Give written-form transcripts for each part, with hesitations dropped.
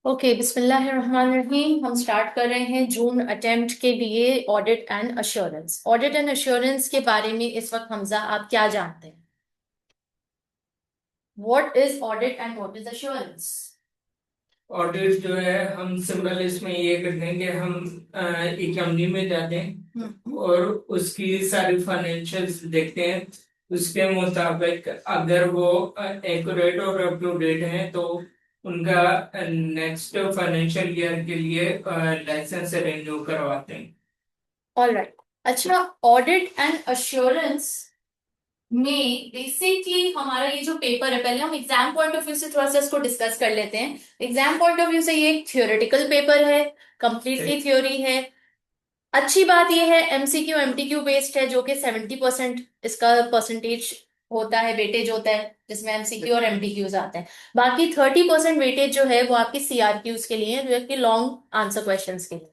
Okay, बिस्मिल्लाहिर्रहमानिर्रहीम। हम start कर रहे हैं जून अटेम्प्ट के लिए audit and assurance. Audit and assurance के बारे में इस वक्त हमजा आप क्या जानते हैं? What is audit and what is assurance? Audit जो है हम सिंपल इसमें ये करते हैं कि हम एक कंपनी में जाते हैं और उसकी सारी फाइनेंशियल्स देखते हैं। उसके मुताबिक अगर वो एक्यूरेट और अप टू डेट है तो उनका नेक्स्ट फाइनेंशियल ईयर के लिए लाइसेंस रिन्यू करवाते हैं। ऑलराइट। अच्छा, ऑडिट एंड अश्योरेंस में बेसिकली हमारा ये जो पेपर है, पहले हम एग्जाम पॉइंट ऑफ व्यू से थोड़ा सा इसको डिस्कस कर लेते हैं। एग्जाम पॉइंट ऑफ व्यू से ये एक थियोरेटिकल पेपर है, कंप्लीटली थ्योरी है। अच्छी बात यह है एमसीक्यू एमटीक्यू बेस्ड है, जो कि 70% इसका परसेंटेज होता है, वेटेज होता है, जिसमें एमसीक्यू और एमटीक्यूज आते हैं। बाकी 30% वेटेज जो है वो आपके सीआरक्यूज के लिए है, जो कि लॉन्ग आंसर क्वेश्चंस के लिए।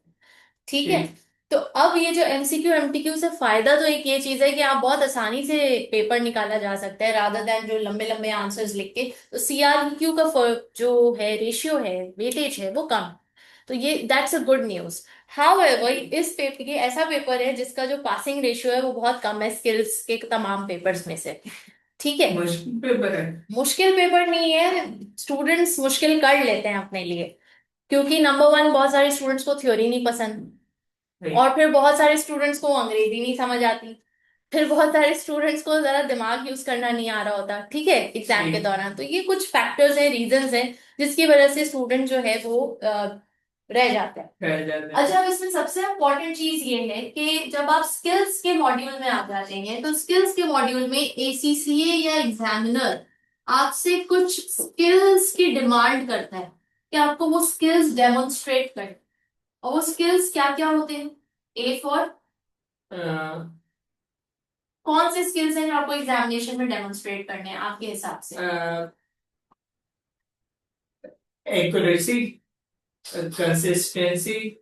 ठीक है। ठीक। तो अब ये जो एमसीक्यू एमटीक्यू से फायदा तो एक ये चीज है कि आप बहुत आसानी से पेपर निकाला जा सकता है, रादर देन जो लंबे लंबे आंसर्स लिख के। तो सीआरक्यू का जो है रेशियो है, वेटेज है, वो कम। तो ये that's a good news. However इस पेपर ये ऐसा पेपर है जिसका जो पासिंग रेशियो है वो बहुत कम है स्किल्स के तमाम पेपर्स में से। ठीक है। मुश्किल पेपर है। मुश्किल पेपर नहीं है, स्टूडेंट्स मुश्किल कर लेते हैं अपने लिए, क्योंकि नंबर वन, बहुत सारे स्टूडेंट्स को थ्योरी नहीं पसंद, ठीक। और फिर बहुत सारे स्टूडेंट्स को अंग्रेजी नहीं समझ आती, फिर बहुत सारे स्टूडेंट्स को जरा दिमाग यूज करना नहीं आ रहा होता, ठीक है, एग्जाम के ठीक। दौरान। तो ये कुछ फैक्टर्स हैं, रीजंस हैं, जिसकी वजह से स्टूडेंट जो है वो रह जाता है। रह जाते हैं। अच्छा, अब इसमें सबसे इम्पोर्टेंट चीज ये है कि जब आप स्किल्स के मॉड्यूल में आ जाते हैं तो स्किल्स के मॉड्यूल में एसीसीए या एग्जामिनर आपसे कुछ स्किल्स की डिमांड करता है कि आपको वो स्किल्स डेमोन्स्ट्रेट करें। और वो स्किल्स क्या क्या होते हैं? ए फॉर कौन से स्किल्स हैं जो आपको एग्जामिनेशन में डेमोन्स्ट्रेट करने हैं आपके हिसाब से? Accuracy, consistency.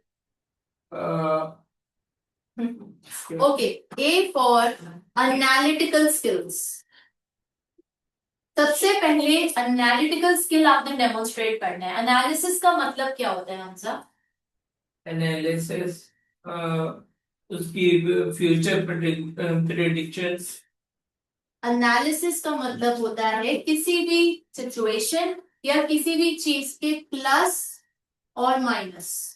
Okay. A for analytical skills. सबसे पहले एनालिटिकल स्किल आपने डेमोन्स्ट्रेट करना है। एनालिसिस का मतलब क्या होता है हमसा? एनालिसिस, उसकी फ्यूचर प्रेडिक्शंस। एनालिसिस का मतलब होता है किसी भी सिचुएशन या किसी भी चीज के प्लस और माइनस।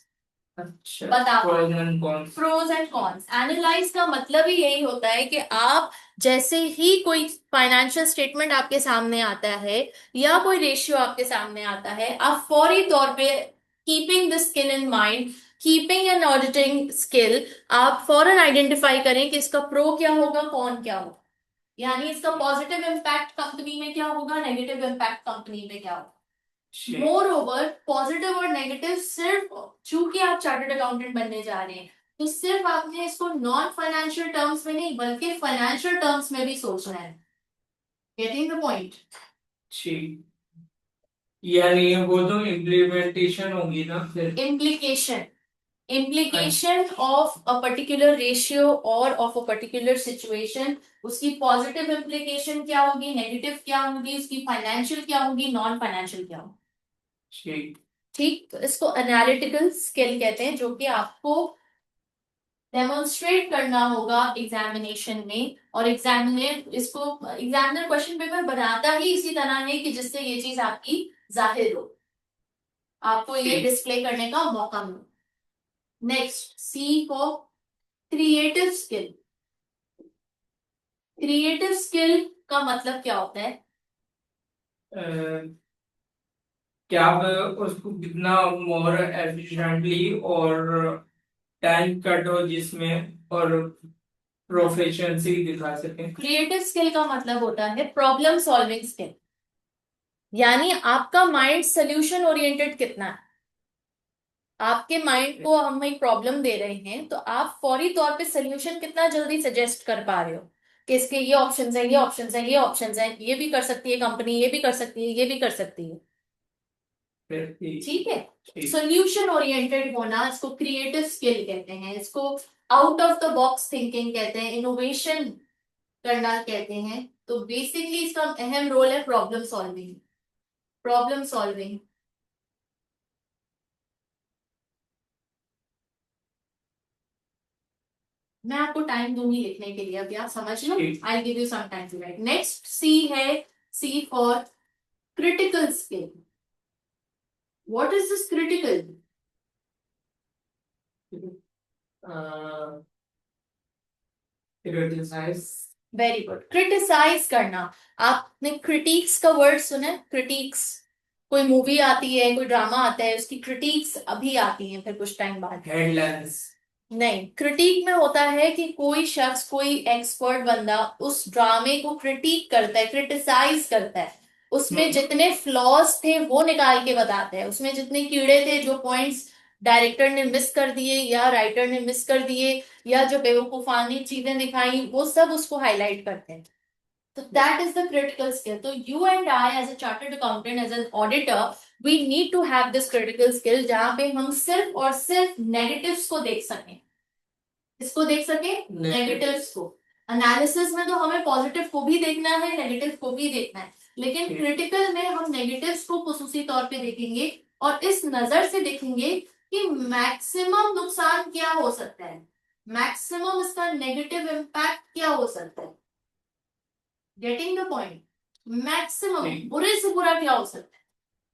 अच्छा, बताओ। Pros and cons. Pros and cons. Analyse का मतलब ही यही होता है कि आप जैसे ही कोई फाइनेंशियल स्टेटमेंट आपके सामने आता है या कोई रेशियो आपके सामने आता है, आप फौरी तौर पे, keeping the skill in mind, keeping an auditing skill, आप फौरन आइडेंटिफाई करें कि इसका प्रो क्या होगा, कौन क्या होगा। यानी इसका पॉजिटिव इम्पैक्ट कंपनी में क्या होगा, नेगेटिव इम्पैक्ट कंपनी में क्या होगा। मोर ओवर पॉजिटिव और नेगेटिव सिर्फ, चूंकि आप चार्टर्ड अकाउंटेंट बनने जा रहे हैं, तो सिर्फ आपने इसको नॉन फाइनेंशियल टर्म्स में नहीं बल्कि फाइनेंशियल टर्म्स में भी सोचना है। Getting the point? ठीक। यानी वो तो इम्प्लीमेंटेशन होगी ना फिर। इम्प्लीकेशन। अच्छा। implication of a particular ratio or of a particular situation, उसकी पॉजिटिव implication क्या होगी, नेगेटिव क्या होगी, उसकी फाइनेंशियल क्या होगी, नॉन फाइनेंशियल क्या होगी। ठीक। ठीक। तो इसको एनालिटिकल स्किल कहते हैं, जो कि आपको डेमोन्स्ट्रेट करना होगा एग्जामिनेशन में। और एग्जामिनर क्वेश्चन पेपर बनाता ही इसी तरह है कि जिससे ये चीज आपकी जाहिर हो, आपको ये ठीक। डिस्प्ले करने का मौका मिले। Next, C for creative skill. Creative skill का मतलब क्या होता है? क्या आप उसको कितना मोर एफिशिएंटली और टाइम कट हो जिसमें और प्रोफिशिएंसी दिखा सकें। क्रिएटिव स्किल का मतलब होता है प्रॉब्लम सॉल्विंग स्किल। यानी आपका माइंड सोल्यूशन ओरिएंटेड कितना है। आपके माइंड को हम एक प्रॉब्लम दे रहे हैं तो आप फौरी तौर पे सोल्यूशन कितना जल्दी सजेस्ट कर पा रहे हो कि इसके ये ऑप्शंस है, ये ऑप्शंस है, ये ऑप्शंस है, ये भी कर सकती है कंपनी, ये भी कर सकती है, ये भी कर सकती है। फिर ठीक। ठीक है। ठीक। सोल्यूशन ओरिएंटेड होना, इसको क्रिएटिव स्किल कहते हैं, इसको out of the box thinking कहते हैं, इनोवेशन करना कहते हैं। तो बेसिकली इसका अहम रोल है प्रॉब्लम सॉल्विंग। Problem solving. मैं आपको टाइम दूंगी लिखने के लिए, अभी आप समझ लो। ठीक। I give you some time to write. Next C है, C for critical skill. What is this critical? Criticize. Very good, criticize करना। आपने क्रिटिक्स का वर्ड सुना है? क्रिटिक्स, कोई मूवी आती है, कोई ड्रामा आता है, उसकी क्रिटिक्स अभी आती है फिर कुछ टाइम बाद। हेडलाइंस। नहीं, क्रिटिक में होता है कि कोई शख्स, कोई एक्सपर्ट बंदा उस ड्रामे को क्रिटिक करता है, क्रिटिसाइज करता है। उसमें जितने फ्लॉज थे वो निकाल के बताता है, उसमें जितने कीड़े थे, जो पॉइंट्स डायरेक्टर ने मिस कर दिए या राइटर ने मिस कर दिए, या जो बेवकूफानी चीजें दिखाई, वो सब उसको हाईलाइट करते हैं। तो that is the critical skill. तो you and I as a chartered accountant, as an auditor, we need to have this critical skill, जहां पे हम सिर्फ और सिर्फ नेगेटिव्स को देख सकें। इसको देख सके, नेगेटिव्स को। एनालिसिस में तो हमें पॉजिटिव को भी देखना है, नेगेटिव को भी देखना है, लेकिन क्रिटिकल में हम नेगेटिव्स को खुसूसी तौर पे देखेंगे, और इस नजर से देखेंगे कि मैक्सिमम नुकसान क्या हो सकता है, मैक्सिमम इसका नेगेटिव इम्पैक्ट क्या हो सकता है। Getting the point? मैक्सिमम बुरे से बुरा क्या हो सकता है।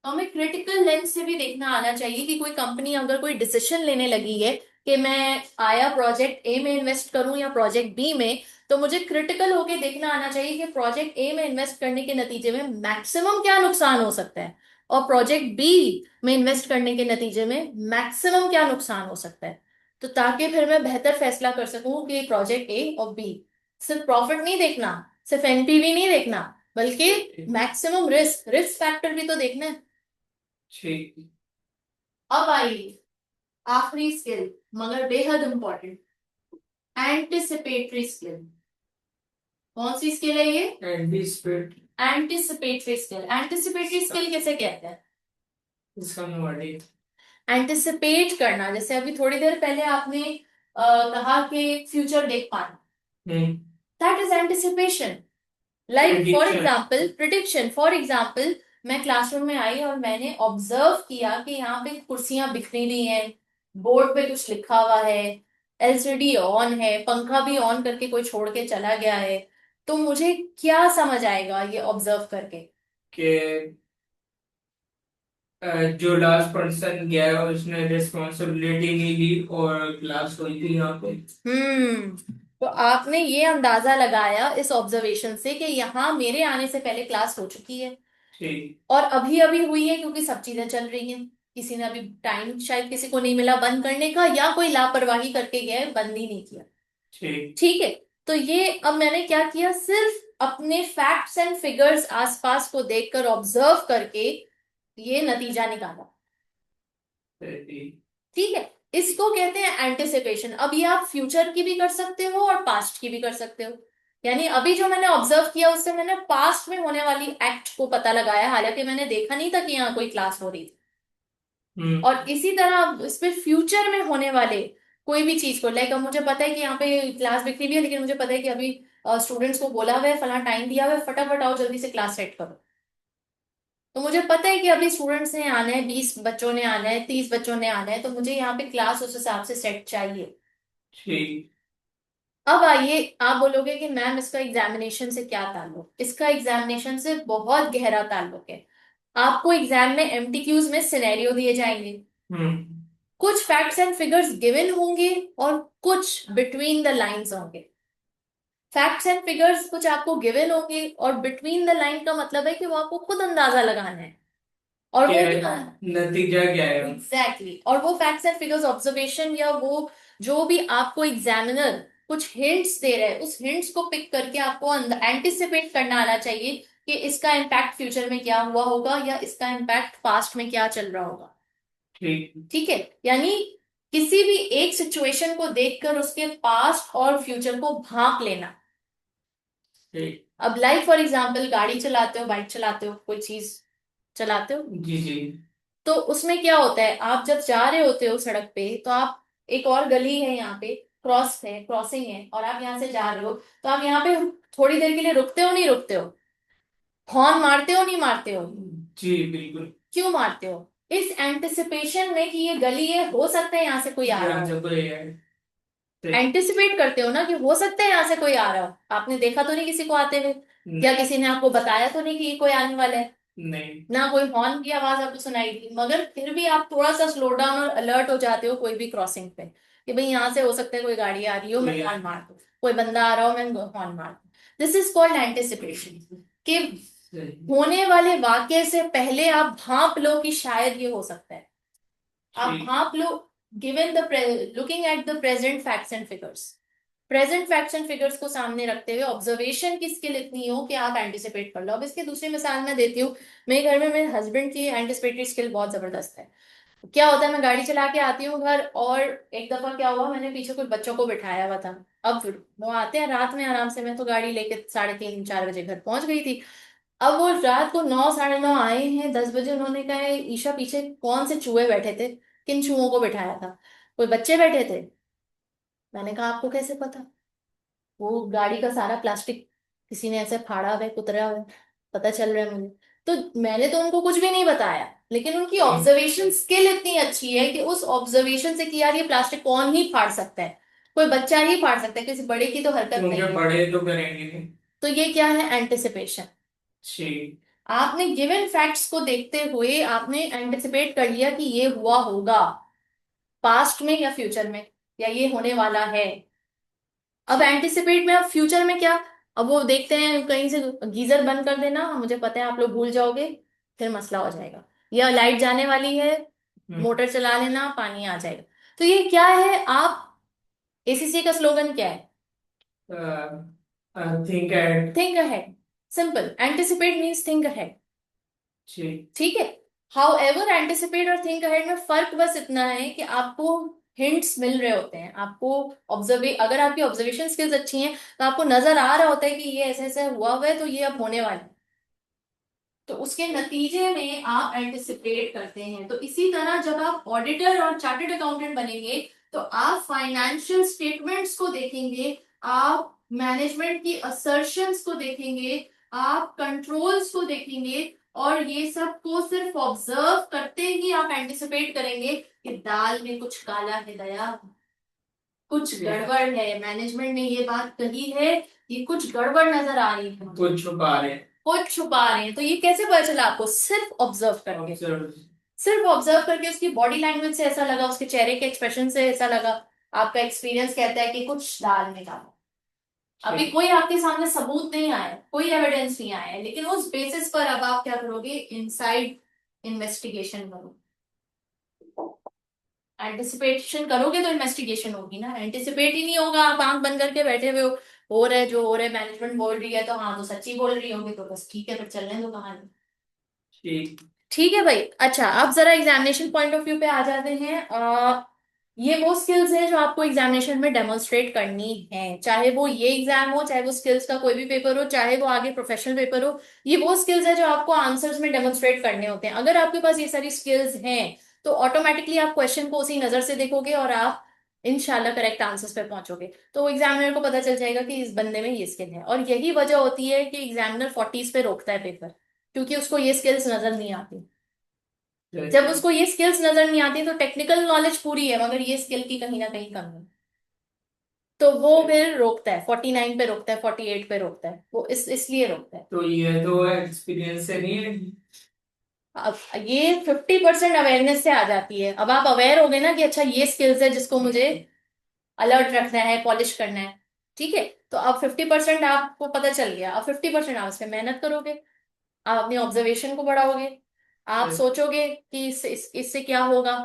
तो हमें क्रिटिकल लेंस से भी देखना आना चाहिए कि कोई कंपनी अगर कोई डिसीजन लेने लगी है कि मैं आया प्रोजेक्ट ए में इन्वेस्ट करूं या प्रोजेक्ट बी में, तो मुझे क्रिटिकल होके देखना आना चाहिए कि प्रोजेक्ट ए में इन्वेस्ट करने के नतीजे में मैक्सिमम क्या नुकसान हो सकता है, और प्रोजेक्ट बी में इन्वेस्ट करने के नतीजे में मैक्सिमम क्या नुकसान हो सकता है। तो ताकि फिर मैं बेहतर फैसला कर सकूं कि प्रोजेक्ट ए और बी, सिर्फ प्रॉफिट नहीं देखना, सिर्फ एनपीवी नहीं देखना, बल्कि मैक्सिमम रिस्क, रिस्क फैक्टर भी तो देखना है। ठीक। अब आइए आखिरी स्किल, मगर बेहद इंपॉर्टेंट, एंटिसिपेटरी स्किल। कौन सी स्किल है ये? Anticipate. Anticipatory skill. Anticipatory skill किसे कहते हैं? इसका अनुवादी। एंटिसिपेट करना, जैसे अभी थोड़ी देर पहले आपने कहा कि फ्यूचर देख पाना, hmm. That is anticipation. Like for prediction. Example prediction, for example मैं क्लासरूम में आई और मैंने ऑब्जर्व किया कि यहाँ पे कुर्सियां बिखरी हुई हैं, बोर्ड पे कुछ लिखा हुआ है, एलसीडी ऑन है, पंखा भी ऑन करके कोई छोड़ के चला गया है। तो मुझे क्या समझ आएगा ये ऑब्जर्व करके? कि जो लास्ट पर्सन गया है उसने रिस्पॉन्सिबिलिटी नहीं ली और क्लास हुई थी यहाँ पे। तो आपने ये अंदाजा लगाया इस ऑब्जर्वेशन से कि यहाँ मेरे आने से पहले क्लास हो चुकी है, ठीक। और अभी अभी हुई है क्योंकि सब चीजें चल रही हैं। किसी ने अभी टाइम शायद किसी को नहीं मिला बंद करने का, या कोई लापरवाही करके गया है, बंद ही नहीं किया। ठीक। ठीक है। तो ये अब मैंने क्या किया, सिर्फ अपने फैक्ट्स एंड फिगर्स आसपास को देखकर, ऑब्जर्व करके ये नतीजा निकाला। ठीक। ठीक है। इसको कहते हैं एंटिसिपेशन। अब ये आप फ्यूचर की भी कर सकते हो और पास्ट की भी कर सकते हो। यानी अभी जो मैंने ऑब्जर्व किया उससे मैंने पास्ट में होने वाली एक्ट को पता लगाया, हालांकि मैंने देखा नहीं था कि यहाँ कोई क्लास हो रही थी। हम्म। और इसी तरह अब इस पे फ्यूचर में होने वाले कोई भी चीज को, लाइक अब मुझे पता है कि यहाँ पे क्लास बिखरी हुई है, लेकिन मुझे पता है कि अभी स्टूडेंट्स को बोला हुआ है, फला टाइम दिया हुआ है, फटाफट आओ जल्दी से क्लास सेट करो। तो मुझे पता है कि अभी स्टूडेंट्स ने आना है, 20 बच्चों ने आना है, 30 बच्चों ने आना है, तो मुझे यहाँ पे क्लास उस हिसाब से सेट चाहिए। ठीक। अब आइए, आप बोलोगे कि मैम इसका एग्जामिनेशन से क्या ताल्लुक? इसका एग्जामिनेशन से बहुत गहरा ताल्लुक है। आपको एग्जाम में एमटीक्यूज में सिनेरियो दिए जाएंगे, हम्म। कुछ फैक्ट्स एंड फिगर्स गिवन होंगे, और कुछ बिटवीन द लाइंस होंगे। फैक्ट्स एंड फिगर्स कुछ आपको गिवन होंगे, और बिटवीन द लाइन का मतलब है कि वो आपको खुद अंदाजा लगाना है। और वो क्या नतीजा क्या है? Exactly exactly. और वो फैक्ट्स एंड फिगर्स ऑब्जर्वेशन, या वो जो भी आपको एग्जामिनर कुछ हिंट्स दे रहे हैं, उस हिंट्स को पिक करके आपको एंटिसिपेट करना आना चाहिए कि इसका इम्पैक्ट फ्यूचर में क्या हुआ होगा, या इसका इम्पैक्ट पास्ट में क्या चल रहा होगा। ठीक। ठीक है। यानी किसी भी एक सिचुएशन को देखकर उसके पास्ट और फ्यूचर को भांप लेना। ठीक। अब लाइक फॉर एग्जाम्पल, गाड़ी चलाते हो, बाइक चलाते हो, कोई चीज चलाते हो, जी जी। तो उसमें क्या होता है, आप जब जा रहे होते हो सड़क पे, तो आप, एक और गली है यहाँ पे, क्रॉस है, क्रॉसिंग है, और आप यहाँ से जा रहे हो, तो आप यहाँ पे थोड़ी देर के लिए रुकते हो नहीं रुकते हो? हॉर्न मारते हो नहीं मारते हो? जी बिल्कुल। क्यों मारते हो? इस एंटिसिपेशन में कि ये गली है, हो सकता है यहाँ से कोई आ रहा यहाँ हो। से कोई है। एंटिसिपेट करते हो ना कि हो सकता है यहाँ से कोई आ रहा हो। आपने देखा तो नहीं किसी को आते हुए, या किसी ने आपको बताया तो नहीं कि कोई आने वाला है, नहीं ना कोई हॉर्न की आवाज आपको सुनाई दी, मगर फिर भी आप थोड़ा सा स्लो डाउन और अलर्ट हो जाते हो कोई भी क्रॉसिंग पे, कि भाई यहाँ से हो सकता है कोई गाड़ी आ रही हो, मैं हॉर्न मार दूं, कोई बंदा आ रहा हो, मैं हॉर्न मार दूं। दिस इज कॉल्ड एंटिसिपेशन, कि होने वाले वाक्य से पहले आप भांप लो कि शायद ये हो सकता है। आप भांप लो, given the looking at the present facts and figures. Present facts and figures को सामने रखते हुए ऑब्जर्वेशन की स्किल इतनी हो कि आप एंटिसिपेट कर लो। अब इसकी दूसरी मिसाल मैं देती हूँ। मेरे घर में मेरे हस्बैंड की एंटिसिपेटरी स्किल बहुत जबरदस्त है। क्या होता है, मैं गाड़ी चला के आती हूँ घर, और एक दफा क्या हुआ, मैंने पीछे कुछ बच्चों को बिठाया हुआ था। अब वो आते हैं रात में आराम से, मैं तो गाड़ी लेके 3:30 4 बजे घर पहुंच गई थी। अब वो रात को 9 9:30 आए हैं, 10 बजे। उन्होंने कहा है, ईशा पीछे कौन से चूहे बैठे थे, किन चूहों को बिठाया था, कोई बच्चे बैठे थे। मैंने कहा आपको कैसे पता? वो गाड़ी का सारा प्लास्टिक किसी ने ऐसे फाड़ा हुआ है, कुतरा हुआ है, पता चल रहा है मुझे। तो मैंने तो उनको कुछ भी नहीं बताया, लेकिन उनकी ऑब्जर्वेशन स्किल इतनी अच्छी है कि उस ऑब्जर्वेशन से कि यार ये प्लास्टिक कौन ही फाड़ सकता है, कोई बच्चा ही फाड़ सकता है, किसी बड़े की तो हरकत नहीं है। बड़े तो करेंगे नहीं। तो ये क्या है, एंटिसिपेशन। जी। आपने गिवन फैक्ट्स को देखते हुए आपने एंटिसिपेट कर लिया कि ये हुआ होगा, पास्ट में या फ्यूचर में, या ये होने वाला है। अब एंटिसिपेट में, अब फ्यूचर में क्या, अब वो देखते हैं कहीं से गीजर बंद कर देना, मुझे पता है आप लोग भूल जाओगे, फिर मसला हो जाएगा। या लाइट जाने वाली है, मोटर चला लेना, पानी आ जाएगा। तो ये क्या है, आप, एसीसी का स्लोगन क्या है? Think ahead. Think ahead. Simple, anticipate means think ahead. ठीक है। हाउ एवर, एंटिसिपेट और थिंक अहेड में फर्क बस इतना है कि आपको हिंट्स मिल रहे होते हैं, आपको ऑब्जर्वे, अगर आपकी ऑब्जर्वेशन स्किल्स अच्छी हैं तो आपको नजर आ रहा होता है कि ये ऐसे ऐसे हुआ है, तो ये अब होने वाला है। तो उसके नतीजे में आप एंटिसिपेट करते हैं। तो इसी तरह जब आप ऑडिटर और चार्टर्ड अकाउंटेंट बनेंगे, तो आप फाइनेंशियल स्टेटमेंट्स को देखेंगे, आप मैनेजमेंट की असर्शंस को देखेंगे, आप कंट्रोल्स को देखेंगे, और ये सब को सिर्फ ऑब्जर्व करते ही आप एंटिसिपेट करेंगे कि दाल में कुछ काला है दया, कुछ गड़बड़ है, मैनेजमेंट ने ये बात कही है, ये कुछ गड़बड़ नजर आ रही है, कुछ छुपा रहे हैं, कुछ छुपा रहे हैं। तो ये कैसे पता चला आपको? सिर्फ ऑब्जर्व करके। सिर्फ ऑब्जर्व करके उसकी बॉडी लैंग्वेज से ऐसा लगा, उसके चेहरे के एक्सप्रेशन से ऐसा लगा, आपका एक्सपीरियंस कहता है कि कुछ दाल में डाला। अभी कोई आपके सामने सबूत नहीं आया, कोई एविडेंस नहीं आया है, लेकिन उस बेसिस पर अब आप क्या करोगे, इनसाइड इन्वेस्टिगेशन करोगे। एंटिसिपेशन करोगे तो इन्वेस्टिगेशन होगी ना, एंटिसिपेट ही नहीं होगा, आप आंख बंद करके बैठे हुए हो रहा है जो हो रहा है, मैनेजमेंट बोल रही है तो हाँ तो सच्ची बोल रही होगी, तो बस ठीक है, फिर चलने दो कहानी। ठीक। ठीक है भाई। अच्छा, अब जरा एग्जामिनेशन पॉइंट ऑफ व्यू पे आ जाते हैं। ये वो स्किल्स हैं जो आपको एग्जामिनेशन में डेमोन्स्ट्रेट करनी है, चाहे वो ये एग्जाम हो, चाहे वो स्किल्स का कोई भी पेपर हो, चाहे वो आगे प्रोफेशनल पेपर हो। ये वो स्किल्स है जो आपको आंसर्स में डेमोन्स्ट्रेट करने होते हैं। अगर आपके पास ये सारी स्किल्स हैं तो ऑटोमेटिकली आप क्वेश्चन को उसी नजर से देखोगे और आप इंशाल्लाह करेक्ट आंसर्स पे पहुंचोगे। तो एग्जामिनर को पता चल जाएगा कि इस बंदे में ये स्किल है, और यही वजह होती है कि एग्जामिनर 40s पे रोकता है पेपर, क्योंकि उसको ये स्किल्स नजर नहीं आती। जब उसको ये स्किल्स नजर नहीं आती तो टेक्निकल नॉलेज पूरी है मगर ये स्किल की कहीं ना कहीं कमी है, तो वो फिर रोकता है, 49 पे रोकता है, 48 पे रोकता है, वो इसलिए रोकता है। तो ये तो एक्सपीरियंस से नहीं है। अब ये 50% अवेयरनेस से आ जाती है। अब आप अवेयर हो गए ना कि अच्छा ये स्किल्स है जिसको मुझे अलर्ट रखना है, पॉलिश करना है। ठीक है। तो अब 50% आपको पता चल गया, अब 50% आप इस पे मेहनत करोगे, आप अपनी ऑब्जर्वेशन को बढ़ाओगे, आप सोचोगे कि इससे क्या होगा,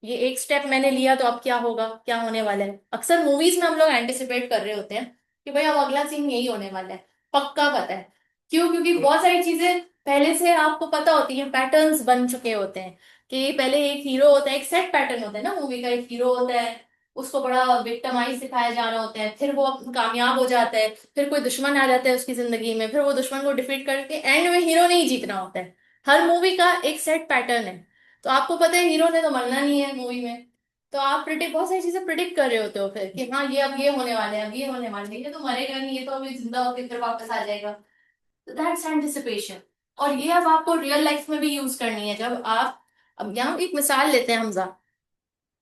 ये एक स्टेप मैंने लिया तो अब क्या होगा, क्या होने वाला है। अक्सर मूवीज में हम लोग एंटिसिपेट कर रहे होते हैं कि भाई अब अगला सीन यही होने वाला है, पक्का पता है। क्यों? क्योंकि बहुत सारी चीजें पहले से आपको पता होती हैं, पैटर्न्स बन चुके होते हैं। कि पहले एक हीरो होता है, एक सेट पैटर्न होता है ना मूवी का, एक हीरो होता है, उसको बड़ा विक्टिमाइज दिखाया जा रहा होता है, फिर वो कामयाब हो जाता है, फिर कोई दुश्मन आ जाता है उसकी जिंदगी में, फिर वो दुश्मन को डिफीट करके एंड में हीरो ने ही जीतना होता है। हर मूवी का एक सेट पैटर्न है। तो आपको पता है हीरो ने तो मरना नहीं है मूवी में, तो आप प्रिडिक्ट, बहुत सारी चीजें प्रिडिक्ट कर रहे होते हो फिर कि हाँ ये अब ये होने वाले हैं, अब ये होने वाले हैं, ये तो मरेगा नहीं, ये तो अभी जिंदा होकर फिर वापस आ जाएगा। तो दैट्स एंटिसिपेशन। और ये अब आपको रियल लाइफ में भी यूज करनी है। जब आप, अब यहाँ एक मिसाल लेते हैं हमजा,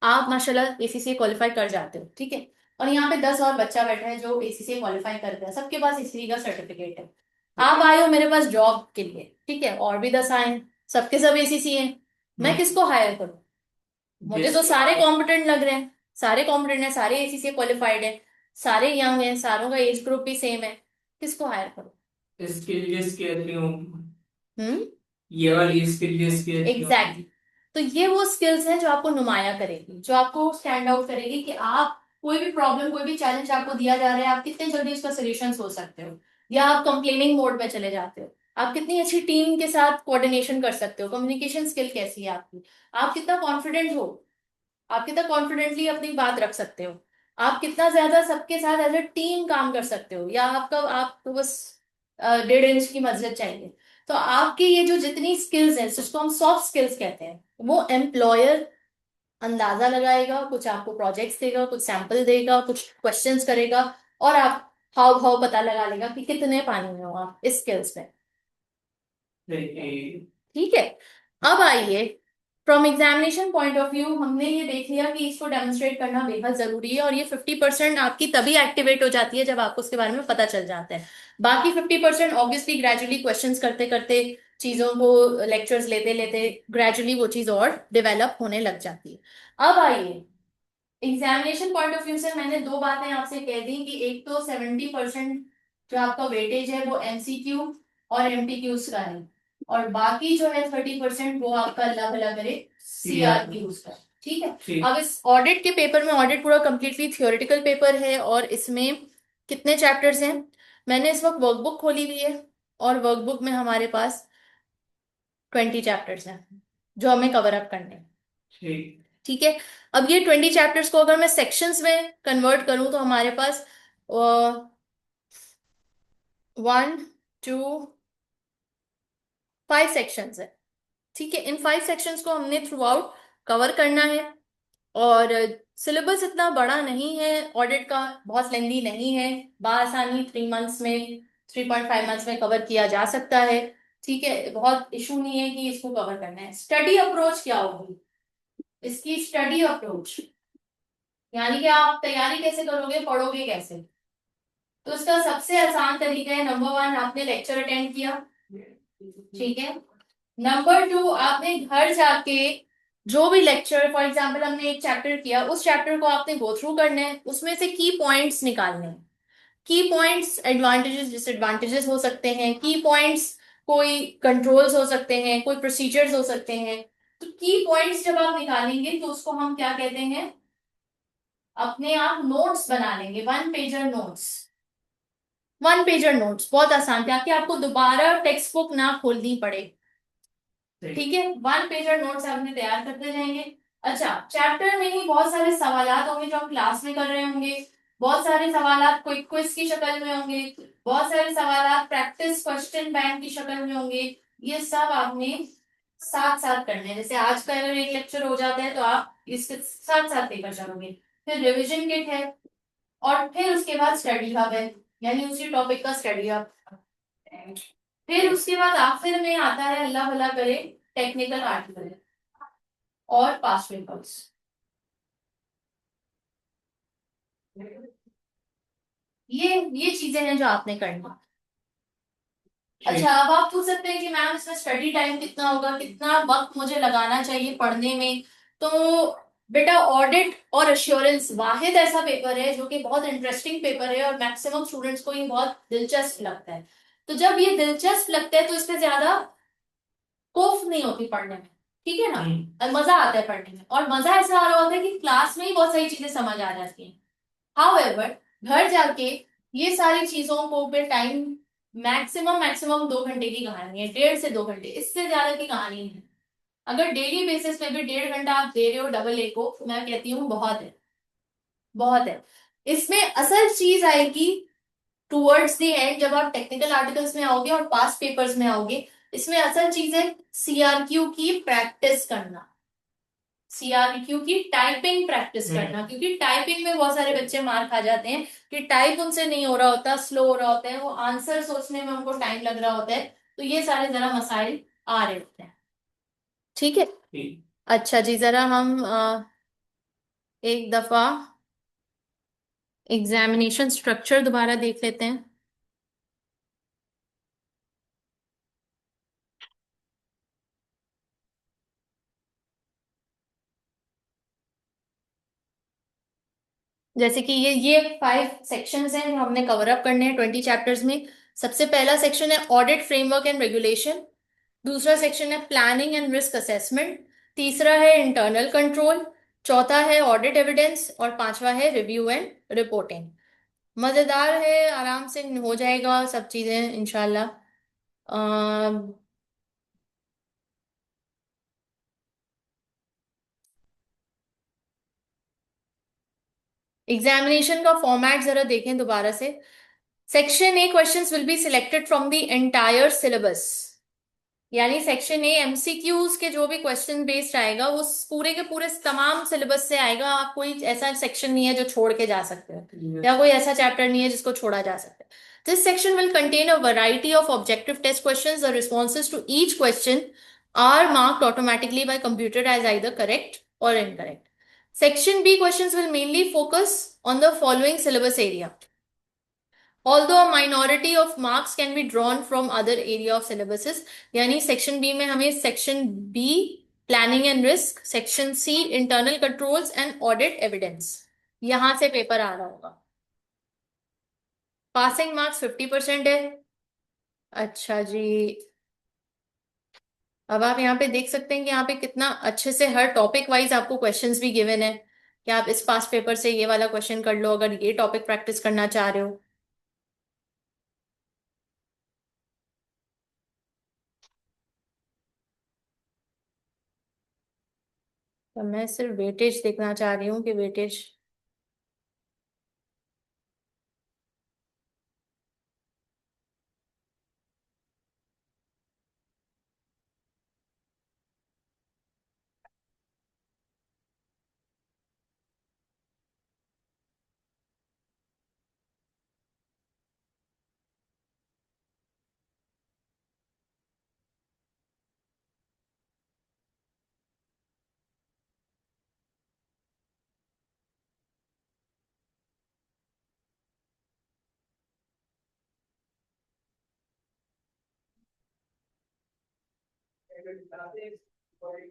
आप माशाल्लाह एसीसी क्वालिफाई कर जाते हो, ठीक है, और यहाँ पे 10 और बच्चा बैठा है जो एसीसी क्वालिफाई करता है, सबके पास एसीसी का सर्टिफिकेट है। आप आए हो मेरे पास जॉब के लिए, ठीक है, और भी 10 आए हैं, सबके सब एसीसी हैं। मैं किसको हायर करूँ? मुझे तो सारे कॉम्पिटेंट लग रहे हैं, सारे कॉम्पिटेंट हैं, सारे एसीसी क्वालिफाइड हैं, सारे यंग हैं, सारों का एज ग्रुप भी सेम है, किसको हायर करूँ? स्किल लिस्ट कहती हूँ, हम्म। ये वाली स्किल लिस्ट कहती हूँ। एग्जैक्टली। तो ये वो स्किल्स हैं जो आपको नुमाया करेगी, जो आपको स्टैंड आउट करेगी कि आप कोई भी प्रॉब्लम, कोई भी चैलेंज आपको दिया जा रहा है, आप कितने जल्दी उसका सोल्यूशन सोच सकते हो, या आप कंप्लेनिंग मोड में चले जाते हो, आप कितनी अच्छी टीम के साथ कोऑर्डिनेशन कर सकते हो, कम्युनिकेशन स्किल कैसी है आपकी, आप कितना कॉन्फिडेंट हो, आप कितना कॉन्फिडेंटली अपनी बात रख सकते हो, आप कितना ज्यादा सबके साथ एज अ टीम काम कर सकते हो, या आपको बस 1.5 इंच की मस्जिद चाहिए। तो आपकी ये जो जितनी स्किल्स हैं, जिसको हम सॉफ्ट स्किल्स कहते हैं, वो एम्प्लॉयर अंदाजा लगाएगा, कुछ आपको प्रोजेक्ट्स देगा, कुछ सैंपल देगा, कुछ क्वेश्चंस करेगा, और आप हाव भाव पता लगा लेगा कि कितने पानी में हो आप इस स्किल्स में। ठीक ठीक है। अब आइए, from examination point of view हमने ये देख लिया कि इसको डेमोन्स्ट्रेट करना बेहद जरूरी है, और ये 50% आपकी तभी एक्टिवेट हो जाती है जब आपको उसके बारे में पता चल जाता है। बाकी 50% ऑब्वियसली ग्रेजुअली क्वेश्चंस करते करते, चीजों को, लेक्चर्स लेते लेते ग्रेजुअली वो चीज और डेवलप होने लग जाती है। अब आइए, एग्जामिनेशन पॉइंट ऑफ व्यू से मैंने दो बातें आपसे कह दी कि एक तो 70% जो आपका वेटेज है वो एमसीक्यू और एमटीक्यूज का है, और बाकी जो है 30% वो आपका अल्लाह भला करे सीआरक्यूज का। ठीक है। ठीक। अब इस ऑडिट के पेपर में, ऑडिट पूरा कंप्लीटली थियोरेटिकल पेपर है, और इसमें कितने चैप्टर्स हैं? मैंने इस वक्त वर्कबुक खोली हुई है, और वर्कबुक में हमारे पास 20 चैप्टर्स हैं जो हमें कवर अप करने हैं। ठीक। ठीक है। अब ये 20 चैप्टर्स को अगर मैं सेक्शंस में कन्वर्ट करूं तो हमारे पास 1, 2, 5 सेक्शंस है। ठीक है, इन 5 सेक्शंस को हमने थ्रू आउट कवर करना है, और सिलेबस इतना बड़ा नहीं है ऑडिट का, बहुत लेंदी नहीं है, बआसानी 3 मंथ्स में, 3.5 मंथ्स में कवर किया जा सकता है। ठीक है, बहुत इशू नहीं है कि इसको कवर करना है। स्टडी अप्रोच क्या होगी इसकी? स्टडी अप्रोच यानी कि आप तैयारी कैसे करोगे, पढ़ोगे कैसे? तो इसका सबसे आसान तरीका है, नंबर 1 आपने लेक्चर अटेंड किया, ठीक है। नंबर 2 आपने घर जाके जो भी लेक्चर, फॉर एग्जांपल हमने एक चैप्टर किया, उस चैप्टर को आपने गो थ्रू करना है, उसमें से की पॉइंट्स निकालने हैं। की पॉइंट्स एडवांटेजेस डिसएडवांटेजेस हो सकते हैं, की पॉइंट्स कोई कंट्रोल्स हो सकते हैं, कोई प्रोसीजर्स हो सकते हैं। तो की पॉइंट्स जब आप निकालेंगे तो उसको हम क्या कहते हैं, अपने आप नोट्स बना लेंगे, 1 पेजर नोट्स। 1 पेजर नोट्स बहुत आसान, ताकि आपको दोबारा टेक्स्ट बुक ना खोलनी पड़े। ठीक है, 1 पेजर नोट्स आपने तैयार करते जाएंगे। अच्छा, चैप्टर में ही बहुत सारे सवालात होंगे जो हम क्लास में कर रहे होंगे, बहुत सारे सवालात क्विक क्विज की शक्ल में होंगे, बहुत सारे सवालात प्रैक्टिस क्वेश्चन बैंक की शक्ल में होंगे। ये सब आपने साथ साथ करने हैं। जैसे आज का अगर एक लेक्चर हो जाता है तो आप इसके साथ साथ पेपर चलोगे। फिर रिविजन किट है, और फिर उसके बाद स्टडी हब है, यानी उसी टॉपिक का स्टडी हब। फिर उसके बाद आखिर में आता है, अल्लाह भला करे, टेक्निकल आर्टिकल और पास पेपर्स। ये चीजें हैं जो आपने करनी। अच्छा, अब आप पूछ सकते हैं कि मैम इसमें स्टडी टाइम कितना होगा, कितना वक्त मुझे लगाना चाहिए पढ़ने में? तो बेटा, ऑडिट और अश्योरेंस वाहिद ऐसा पेपर है जो कि बहुत इंटरेस्टिंग पेपर है, और मैक्सिमम स्टूडेंट्स को ये बहुत दिलचस्प लगता है। तो जब ये दिलचस्प लगता है तो इसमें ज्यादा कोफ नहीं होती पढ़ने में, ठीक है ना, और मजा आता है पढ़ने में, और मजा ऐसा आ रहा होता है कि क्लास में ही बहुत सारी चीजें समझ आ जाती हैं। हाउएवर, घर जाके ये सारी चीजों को पे टाइम, मैक्सिमम मैक्सिमम 2 घंटे की कहानी है, 1.5 से 2 घंटे, इससे ज्यादा की कहानी नहीं है। अगर डेली बेसिस पे भी 1.5 घंटा आप दे रहे हो डबल ए को, तो मैं कहती हूँ बहुत है, बहुत है। इसमें असल चीज आएगी टूवर्ड्स द एंड, जब आप टेक्निकल आर्टिकल्स में आओगे और पास्ट पेपर्स में आओगे। इसमें असल चीज है सीआरक्यू की प्रैक्टिस करना, सीआरक्यू की टाइपिंग प्रैक्टिस करना, क्योंकि टाइपिंग में बहुत सारे बच्चे मार खा जाते हैं कि टाइप उनसे नहीं हो रहा होता, स्लो हो रहा होता है, वो आंसर सोचने में उनको टाइम लग रहा होता है। तो ये सारे जरा मसाइल आ रहे होते हैं। ठीक है। अच्छा जी, जरा हम एक दफा एग्जामिनेशन स्ट्रक्चर दोबारा देख लेते हैं। जैसे कि ये 5 सेक्शंस हैं जो हमने कवर अप करने हैं 20 चैप्टर्स में। सबसे पहला सेक्शन है ऑडिट फ्रेमवर्क एंड रेगुलेशन। दूसरा सेक्शन है प्लानिंग एंड रिस्क असेसमेंट। तीसरा है इंटरनल कंट्रोल। चौथा है ऑडिट एविडेंस और पांचवा है रिव्यू एंड रिपोर्टिंग। मजेदार है, आराम से हो जाएगा सब चीजें इंशाल्लाह। एग्जामिनेशन का फॉर्मेट जरा देखें दोबारा से। Section A questions will be selected from the entire syllabus. यानी सेक्शन ए एमसीक्यूज के जो भी क्वेश्चन बेस्ड आएगा वो पूरे के पूरे तमाम सिलेबस से आएगा। आप कोई ऐसा सेक्शन नहीं है जो छोड़ के जा सकते हो, या कोई ऐसा चैप्टर नहीं है जिसको छोड़ा जा सकता है। This section will contain a variety of objective test questions. The responses to each question are marked automatically by computer as either correct or incorrect. Section B questions will mainly focus on the following syllabus area. Although a minority of marks can be drawn from other area of syllabuses, यानी section B में हमें section B planning and risk, section C internal controls and audit evidence, यहां से paper आ रहा होगा। Passing marks 50% है। अच्छा जी। अब आप यहाँ पे देख सकते हैं कि यहाँ पे कितना अच्छे से हर टॉपिक वाइज आपको क्वेश्चंस भी गिवन है कि आप इस पास पेपर से ये वाला क्वेश्चन कर लो अगर ये टॉपिक प्रैक्टिस करना चाह रहे हो। तो मैं सिर्फ वेटेज देखना चाह रही हूँ कि वेटेज।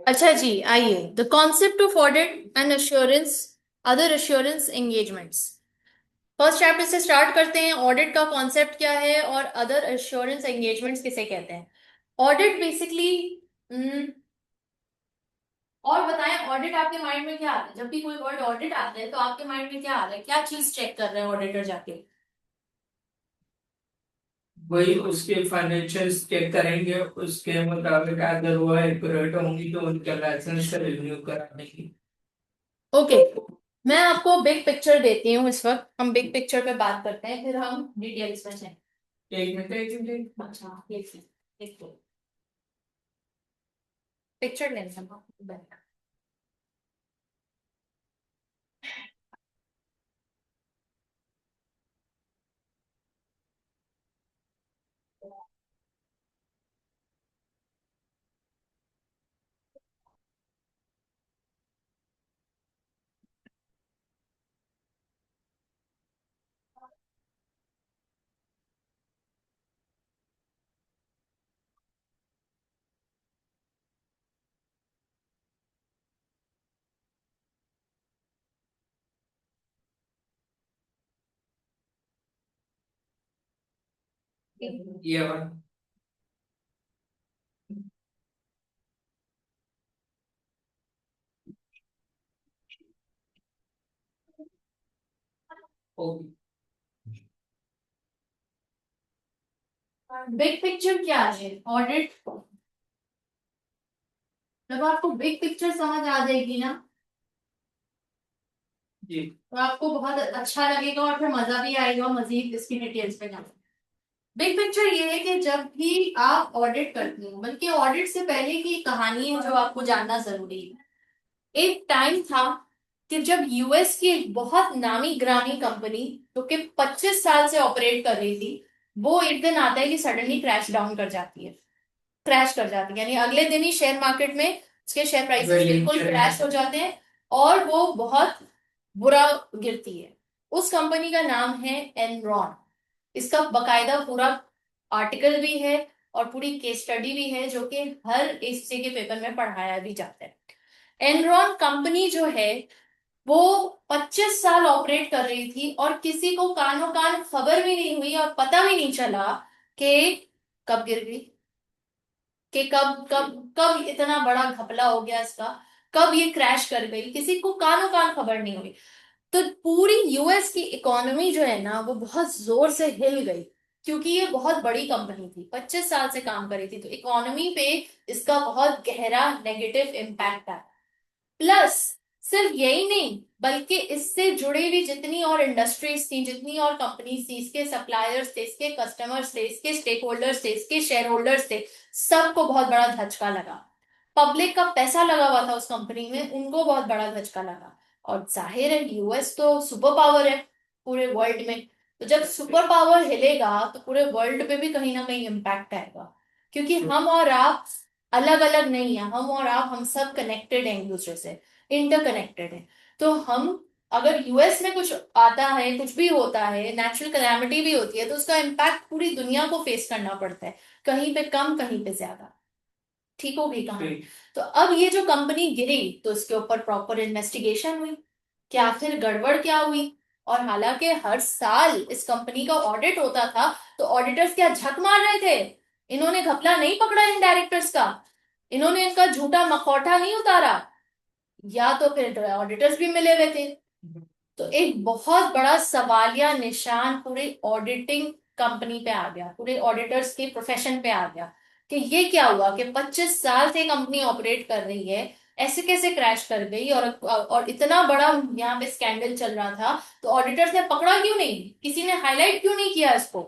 अच्छा जी, आइए the concept of audit and assurance, other assurance engagements. First chapter से स्टार्ट करते हैं। ऑडिट का कॉन्सेप्ट क्या है और अदर अश्योरेंस एंगेजमेंट्स किसे कहते हैं। ऑडिट बेसिकली, और बताएं ऑडिट आपके माइंड में क्या आता है? जब भी कोई वर्ड ऑडिट आता है तो आपके माइंड में क्या आ रहा है, क्या चीज चेक कर रहे हैं ऑडिटर जाके? वही उसके फाइनेंशियल्स चेक करेंगे, उसके मुताबिक अगर वो एक्यूरेट होंगी तो उनका लाइसेंस रिन्यू करा देंगे। ओके, मैं आपको बिग पिक्चर देती हूँ। इस वक्त हम बिग पिक्चर पे बात करते हैं, फिर हम डिटेल्स में जाएंगे। एक मिनट एक मिनट। अच्छा, एक पिक्चर लेंगे हम। ये वाला। ओके। बिग पिक्चर क्या है ऑडिट? जब आपको बिग पिक्चर समझ आ जाएगी ना जी। तो आपको बहुत अच्छा लगेगा और फिर मजा भी आएगा मजीद इसकी डिटेल्स पे जाना। बिग पिक्चर ये है कि जब भी आप ऑडिट करते हो, बल्कि ऑडिट से पहले की कहानी है जो आपको जानना जरूरी है। एक टाइम था कि जब यूएस की एक बहुत नामी ग्रामी कंपनी जो कि 25 साल से ऑपरेट कर रही थी, वो एक दिन आता है कि सडनली क्रैश डाउन कर जाती है, क्रैश कर जाती है। यानी अगले दिन ही शेयर मार्केट में उसके शेयर प्राइसेस बिल्कुल क्रैश हो जाते हैं और वो बहुत बुरा गिरती है। उस कंपनी का नाम है एनरॉन। इसका बकायदा पूरा आर्टिकल भी है और पूरी केस स्टडी भी है, जो कि हर एसएससी के पेपर में पढ़ाया भी जाता है। एनरॉन कंपनी जो है वो 25 साल ऑपरेट कर रही थी और किसी को कानो कान खबर भी नहीं हुई और पता भी नहीं चला कि कब गिर गई, कि कब कब कब इतना बड़ा घपला हो गया इसका, कब ये क्रैश कर गई, किसी को कानो कान खबर नहीं हुई। तो पूरी यूएस की इकोनॉमी जो है ना वो बहुत जोर से हिल गई, क्योंकि ये बहुत बड़ी कंपनी थी, 25 साल से काम कर रही थी, तो इकोनॉमी पे इसका बहुत गहरा नेगेटिव इम्पैक्ट आया। प्लस सिर्फ यही नहीं, बल्कि इससे जुड़ी हुई जितनी और इंडस्ट्रीज थी, जितनी और कंपनीज थी, इसके सप्लायर्स थे, इसके कस्टमर्स थे, इसके स्टेक होल्डर्स थे, इसके शेयर होल्डर्स थे, सबको बहुत बड़ा धचका लगा। पब्लिक का पैसा लगा हुआ था उस कंपनी में, उनको बहुत बड़ा धचका लगा। और जाहिर है यूएस तो सुपर पावर है पूरे वर्ल्ड में, तो जब सुपर पावर हिलेगा तो पूरे वर्ल्ड पे भी कहीं ना कहीं इम्पैक्ट आएगा, क्योंकि हम और आप अलग अलग नहीं है, हम और आप हम सब कनेक्टेड हैं एक दूसरे से, इंटरकनेक्टेड है। तो हम, अगर यूएस में कुछ आता है, कुछ भी होता है, नेचुरल कैलामिटी भी होती है, तो उसका इम्पैक्ट पूरी दुनिया को फेस करना पड़ता है, कहीं पे कम कहीं पे ज्यादा। ठीक होगी कहानी। तो अब ये जो कंपनी गिरी तो इसके ऊपर प्रॉपर इन्वेस्टिगेशन हुई कि आखिर गड़बड़ क्या हुई। और हालांकि हर साल इस कंपनी का ऑडिट होता था, तो ऑडिटर्स क्या झक मार रहे थे, इन्होंने घपला नहीं पकड़ा इन डायरेक्टर्स का, इन्होंने इनका झूठा मखौटा नहीं उतारा, या तो फिर ऑडिटर्स भी मिले हुए थे। तो एक बहुत बड़ा सवालिया निशान पूरे ऑडिटिंग कंपनी पे आ गया, पूरे ऑडिटर्स के प्रोफेशन पे आ गया, कि ये क्या हुआ कि 25 साल से कंपनी ऑपरेट कर रही है, ऐसे कैसे क्रैश कर गई, और इतना बड़ा यहाँ पे स्कैंडल चल रहा था, तो ऑडिटर्स ने पकड़ा क्यों नहीं, किसी ने हाईलाइट क्यों नहीं किया इसको।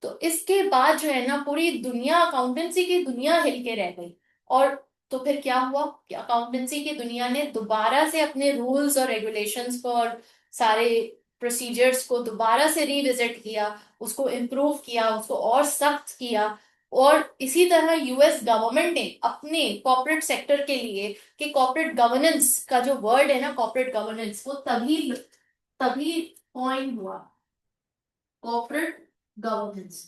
तो इसके बाद जो है ना पूरी दुनिया, अकाउंटेंसी की दुनिया हिल के रह गई। और तो फिर क्या हुआ कि अकाउंटेंसी की दुनिया ने दोबारा से अपने रूल्स और रेगुलेशंस को और सारे प्रोसीजर्स को दोबारा से रिविजिट किया, उसको इम्प्रूव किया, उसको और सख्त किया। और इसी तरह यूएस गवर्नमेंट ने अपने कॉर्पोरेट सेक्टर के लिए, कि कॉर्पोरेट गवर्नेंस का जो वर्ड है ना, कॉर्पोरेट गवर्नेंस, वो तभी तभी पॉइंट हुआ, कॉर्पोरेट गवर्नेंस।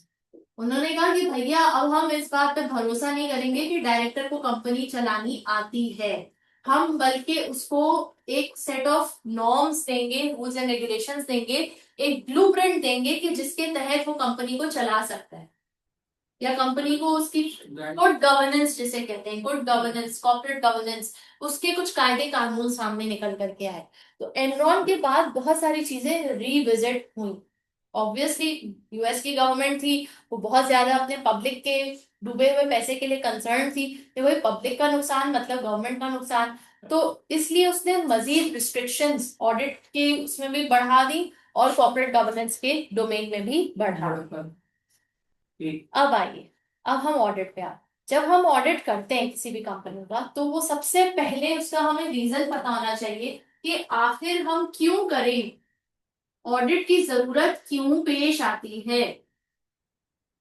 उन्होंने कहा कि भैया अब हम इस बात पे भरोसा नहीं करेंगे कि डायरेक्टर को कंपनी चलानी आती है, हम बल्कि उसको एक सेट ऑफ नॉर्म्स देंगे, रूल्स एंड रेगुलेशंस देंगे, एक ब्लूप्रिंट देंगे कि जिसके तहत वो कंपनी को चला सकता है, या कंपनी को उसकी गुड गवर्नेंस जिसे कहते हैं, गुड गवर्नेंस, कॉर्पोरेट गवर्नेंस, उसके कुछ कायदे कानून सामने निकल करके आए। तो एनरॉन के बाद बहुत सारी चीजें रिविजिट हुई। ऑब्वियसली यूएस की गवर्नमेंट थी, वो बहुत ज्यादा अपने पब्लिक के डूबे हुए पैसे के लिए कंसर्न थी, कि वही पब्लिक का नुकसान मतलब गवर्नमेंट का नुकसान। तो इसलिए उसने मजीद रिस्ट्रिक्शंस ऑडिट के उसमें भी बढ़ा दी और कॉर्पोरेट गवर्नेंस के डोमेन में भी बढ़ा दी। अब आइए, अब हम ऑडिट पे आए। जब हम ऑडिट करते हैं किसी भी कंपनी का, तो वो सबसे पहले उसका हमें रीजन पता होना चाहिए कि आखिर हम क्यों करें, ऑडिट की जरूरत क्यों पेश आती है।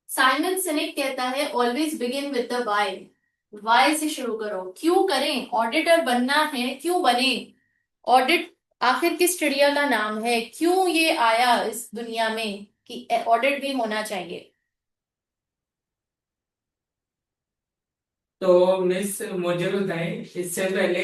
साइमन सिनेक कहता है always begin with the why, why से शुरू करो, क्यों करें, ऑडिटर बनना है क्यों बने, ऑडिट आखिर किस चिड़िया का नाम है, क्यों ये आया इस दुनिया में कि ऑडिट भी होना चाहिए। तो मिस मुझे बताएं इससे पहले,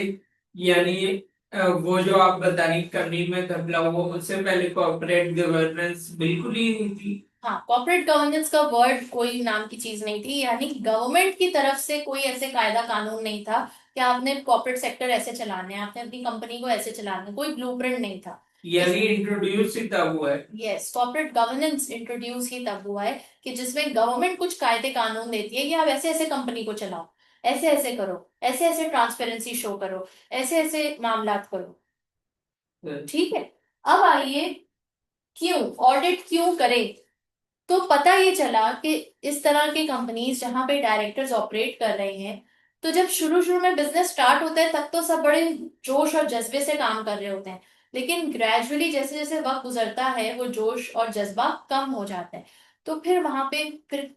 यानी वो जो आप बता रही कंपनी में घपला हुआ, उससे पहले कॉर्पोरेट गवर्नेंस बिल्कुल ही नहीं थी। हाँ, कॉर्पोरेट गवर्नेंस का वर्ड कोई नाम की चीज नहीं थी, यानी गवर्नमेंट की तरफ से कोई ऐसे कायदा कानून नहीं था कि आपने कॉर्पोरेट सेक्टर ऐसे चलाने हैं, आपने अपनी कंपनी को ऐसे चलाना है, कोई ब्लूप्रिंट नहीं था। यानी इंट्रोड्यूस ही तब हुआ है। यस, कॉर्पोरेट गवर्नेंस इंट्रोड्यूस ही तब हुआ है कि जिसमें गवर्नमेंट कुछ कायदे कानून देती है कि आप ऐसे ऐसे कंपनी को चलाओ, ऐसे ऐसे करो, ऐसे ऐसे ट्रांसपेरेंसी शो करो, ऐसे ऐसे मामला करो। ठीक है। अब आइए, क्यों ऑडिट क्यों करें। तो पता ये चला कि इस तरह की कंपनीज जहां पे डायरेक्टर्स ऑपरेट कर रहे हैं, तो जब शुरू शुरू में बिजनेस स्टार्ट होता है तब तो सब बड़े जोश और जज्बे से काम कर रहे होते हैं, लेकिन ग्रेजुअली जैसे जैसे वक्त गुजरता है वो जोश और जज्बा कम हो जाता है। तो फिर वहां पे फिर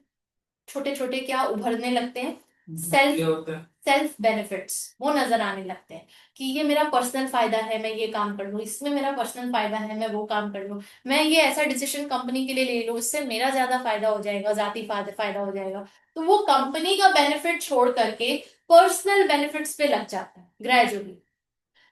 छोटे छोटे क्या उभरने लगते हैं, सेल्फ ये होता है। सेल्फ बेनिफिट्स वो नजर आने लगते हैं कि ये मेरा पर्सनल फायदा है, मैं ये काम कर लूँ, इसमें मेरा पर्सनल फायदा है, मैं वो काम कर लूँ, मैं ये ऐसा डिसीजन कंपनी के लिए ले लूँ, इससे मेरा ज्यादा फायदा हो जाएगा, जाती फायदा फायदा हो जाएगा। तो वो कंपनी का बेनिफिट छोड़ करके पर्सनल बेनिफिट्स पे लग जाता है ग्रेजुअली,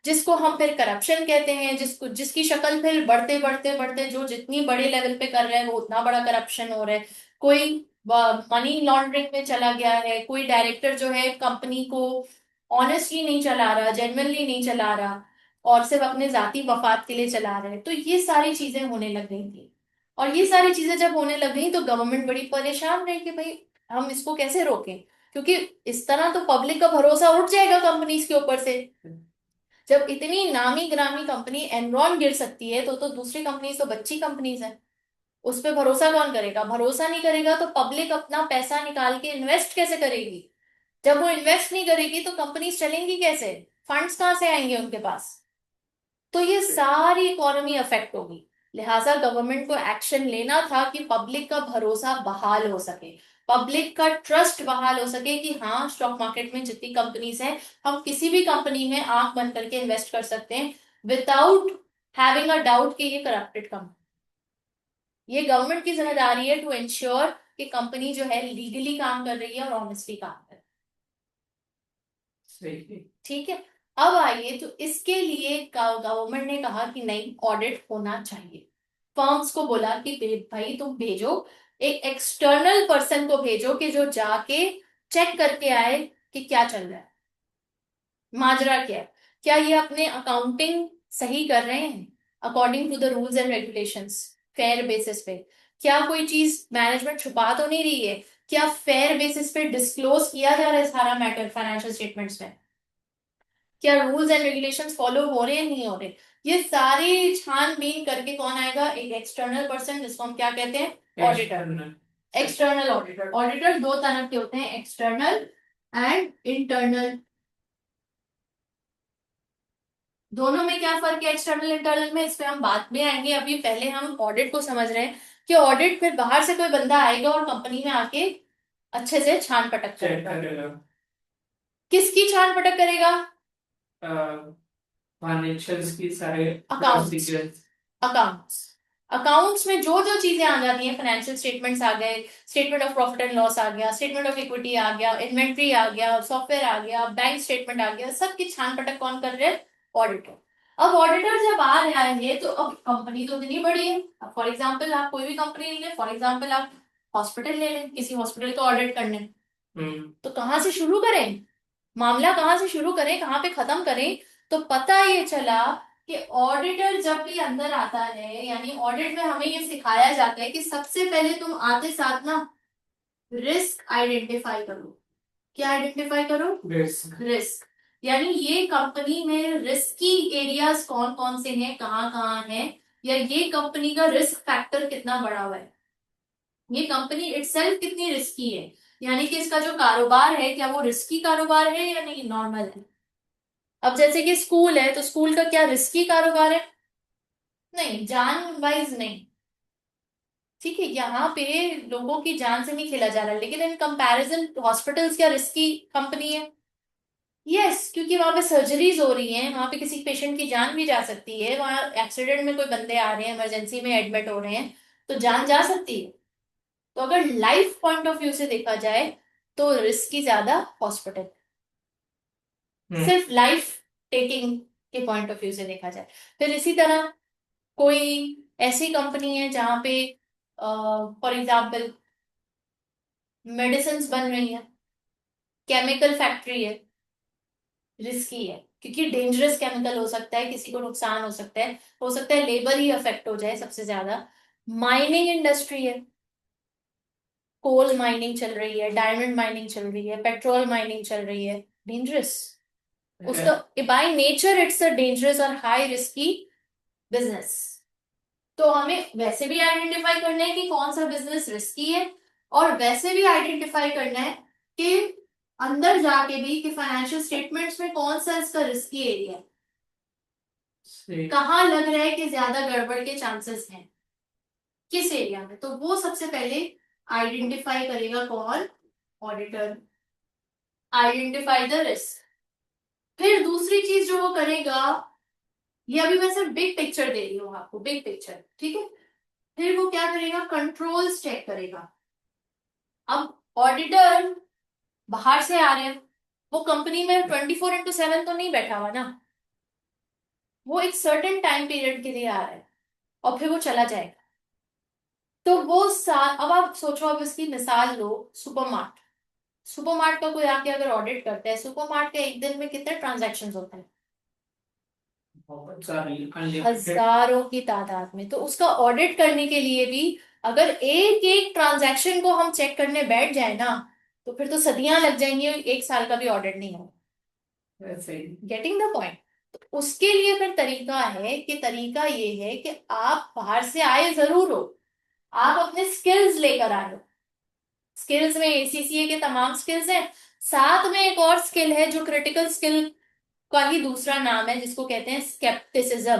जिसको हम फिर करप्शन कहते हैं, जिसको जिसकी शक्ल फिर बढ़ते बढ़ते बढ़ते जो जितनी बड़े लेवल पे कर रहे हैं वो उतना बड़ा करप्शन हो रहा है। कोई मनी लॉन्ड्रिंग में चला गया है, कोई डायरेक्टर जो है कंपनी को ऑनेस्टली नहीं चला रहा, जेन्युइनली नहीं चला रहा, और सिर्फ अपने जाती मफाद के लिए चला रहा है। तो ये सारी चीजें होने लग गई थी, और ये सारी चीजें जब होने लग गई तो गवर्नमेंट बड़ी परेशान रही कि भाई हम इसको कैसे रोकें, क्योंकि इस तरह तो पब्लिक का भरोसा उठ जाएगा कंपनीज के ऊपर से। जब इतनी नामी ग्रामी कंपनी एनरॉन गिर सकती है तो दूसरी कंपनीज तो बच्ची कंपनीज है, उस पे भरोसा कौन करेगा? भरोसा नहीं करेगा तो पब्लिक अपना पैसा निकाल के इन्वेस्ट कैसे करेगी? जब वो इन्वेस्ट नहीं करेगी तो कंपनीज चलेंगी कैसे? फंड्स कहाँ से आएंगे उनके पास? तो ये सारी इकोनॉमी अफेक्ट होगी। लिहाजा गवर्नमेंट को एक्शन लेना था कि पब्लिक का भरोसा बहाल हो सके, पब्लिक का ट्रस्ट बहाल हो सके कि हाँ स्टॉक मार्केट में जितनी कंपनीज हैं हम किसी भी कंपनी में आंख बंद करके इन्वेस्ट कर सकते हैं विदाउट हैविंग अ डाउट कि ये करप्टेड कंपनी। ये गवर्नमेंट की जिम्मेदारी है टू इंश्योर कि कंपनी जो है लीगली काम कर रही है और ऑनेस्टली काम कर रही है। सही है। ठीक है। अब आइए, तो इसके लिए गवर्नमेंट ने कहा कि नहीं, ऑडिट होना चाहिए। फर्म्स को बोला कि भाई तुम भेजो, एक एक्सटर्नल पर्सन को भेजो कि जो जाके चेक करके आए कि क्या चल रहा है, माजरा क्या है, क्या ये अपने अकाउंटिंग सही कर रहे हैं according to the rules and regulations, fair basis पे, क्या कोई चीज मैनेजमेंट छुपा तो नहीं रही है, क्या फेयर बेसिस पे डिस्क्लोज किया जा रहा है सारा मैटर फाइनेंशियल स्टेटमेंट्स में, क्या रूल्स एंड रेगुलेशंस फॉलो हो रहे हैं नहीं हो रहे। ये सारी छानबीन करके कौन आएगा? एक एक्सटर्नल पर्सन, जिसको हम क्या कहते हैं? Auditor. External. External auditor, auditor दो तरह के होते हैं, एक्सटर्नल एंड इंटरनल। दोनों में क्या फर्क है एक्सटर्नल इंटरनल में, इस पे हम बाद में आएंगे, अभी पहले हम ऑडिट को समझ रहे हैं कि ऑडिट फिर बाहर से कोई बंदा आएगा और कंपनी में आके अच्छे से छान पटक चेक करेगा। करेगा। किसकी छान पटक करेगा? फाइनेंशियल्स की सारे अकाउंट्स। प्रोसीजर्स। अकाउंट्स। अकाउंट्स में जो जो चीजें आ जाती हैं, फाइनेंशियल स्टेटमेंट्स आ गए, statement of profit and loss आ गया, स्टेटमेंट ऑफ इक्विटी आ गया, इन्वेंट्री आ गया, सॉफ्टवेयर आ गया, बैंक स्टेटमेंट आ गया, सबकी छान पटक कौन कर रहे हैं? ऑडिटर। अब ऑडिटर जब आ रहा है तो अब कंपनी तो इतनी बड़ी है, अब फॉर एग्जाम्पल आप कोई भी कंपनी ले लें, फॉर एग्जाम्पल आप हॉस्पिटल ले लें, किसी हॉस्पिटल को ऑडिट करने, तो कहाँ से शुरू करें? मामला कहाँ से शुरू करें, कहाँ पे खत्म करें? तो पता ये चला कि ऑडिटर जब भी अंदर आता है, यानी ऑडिट में हमें ये सिखाया जाता है कि सबसे पहले तुम आते साथ ना रिस्क आइडेंटिफाई करो। क्या आइडेंटिफाई करो? रिस्क। रिस्क। यानी ये कंपनी में रिस्की एरियाज कौन कौन से हैं, कहाँ कहाँ हैं, या ये कंपनी का रिस्क फैक्टर कितना बड़ा हुआ है, ये कंपनी इटसेल्फ कितनी रिस्की है, यानी कि इसका जो कारोबार है क्या वो रिस्की कारोबार है या नहीं, नॉर्मल है। अब जैसे कि स्कूल है, तो स्कूल का क्या रिस्की कारोबार है? नहीं, जान वाइज नहीं। ठीक है, यहाँ पे लोगों की जान से नहीं खेला जा रहा है, लेकिन इन कंपैरिजन हॉस्पिटल्स क्या रिस्की कंपनी है? यस, क्योंकि वहां पे सर्जरीज हो रही हैं, वहां पे किसी पेशेंट की जान भी जा सकती है, वहां एक्सीडेंट में कोई बंदे आ रहे हैं, इमरजेंसी में एडमिट हो रहे हैं, तो जान जा सकती है। तो अगर लाइफ पॉइंट ऑफ व्यू से देखा जाए तो रिस्की ज्यादा हॉस्पिटल, सिर्फ लाइफ टेकिंग के पॉइंट ऑफ व्यू से देखा जाए। फिर इसी तरह कोई ऐसी कंपनी है जहां पे फॉर एग्जाम्पल मेडिसिन बन रही है, केमिकल फैक्ट्री है, रिस्की है क्योंकि डेंजरस केमिकल हो सकता है, किसी को नुकसान हो सकता है लेबर ही अफेक्ट हो जाए सबसे ज्यादा। माइनिंग इंडस्ट्री है, कोल माइनिंग चल रही है, डायमंड माइनिंग चल रही है, पेट्रोल माइनिंग चल रही है, डेंजरस। उसका by nature it's a dangerous और हाई रिस्की बिजनेस। तो हमें वैसे भी आइडेंटिफाई करना है कि कौन सा बिजनेस रिस्की है, और वैसे भी आइडेंटिफाई करना है कि अंदर जाके भी कि फाइनेंशियल स्टेटमेंट्स में कौन सा इसका रिस्की एरिया है, कहाँ लग रहा है कि ज्यादा गड़बड़ के चांसेस हैं, किस एरिया में। तो वो सबसे पहले आइडेंटिफाई करेगा कौन? ऑडिटर। Identify the risk. फिर दूसरी चीज जो वो करेगा, ये अभी मैं सिर्फ बिग पिक्चर दे रही हूँ आपको, बिग पिक्चर, ठीक है। फिर वो क्या करेगा, कंट्रोल्स चेक करेगा। अब ऑडिटर बाहर से आ रहे हैं, वो कंपनी में 24/7 तो नहीं बैठा हुआ ना, वो एक सर्टेन टाइम पीरियड के लिए आ रहा है और फिर वो चला जाएगा। तो वो अब आप सोचो, अब इसकी मिसाल लो, सुपरमार्ट। सुपरमार्ट का कोई आके अगर ऑडिट करता है, सुपरमार्ट के एक दिन में कितने ट्रांजैक्शंस होते हैं? बहुत सारी अनलिमिटेड। हजारों की तादाद में। तो उसका ऑडिट करने के लिए भी अगर एक एक ट्रांजैक्शन को हम चेक करने बैठ जाए ना, तो फिर तो सदियां लग जाएंगी, एक साल का भी ऑडिट नहीं होगा। ऐसे ही। Getting the point. तो उसके लिए फिर तरीका है, कि तरीका ये है कि आप बाहर से आए जरूर हो, आप अपने स्किल्स लेकर आए हो। स्किल्स में एसीसीए के तमाम स्किल्स हैं, साथ में एक और स्किल है जो क्रिटिकल स्किल का ही दूसरा नाम है, जिसको कहते हैं स्केप्टिसिज्म।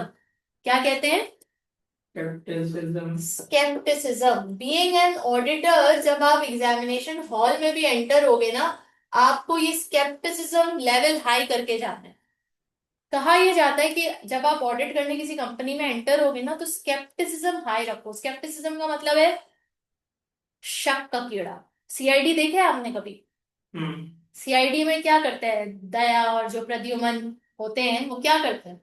क्या कहते हैं? Scepticism. Scepticism. Being an auditor, जब आप एग्जामिनेशन हॉल में भी एंटर होगे ना, आपको ये स्केप्टिसिज्म लेवल हाई करके जाना है। कहा यह जाता है कि जब आप ऑडिट करने किसी कंपनी में एंटर होगे ना, तो स्केप्टिसिज्म हाई रखो। स्केप्टिसिज्म का मतलब है शक का कीड़ा। सीआईडी देखे आपने कभी? हम्म। सीआईडी में क्या करते हैं, दया और जो प्रद्युमन होते हैं, वो क्या करते हैं,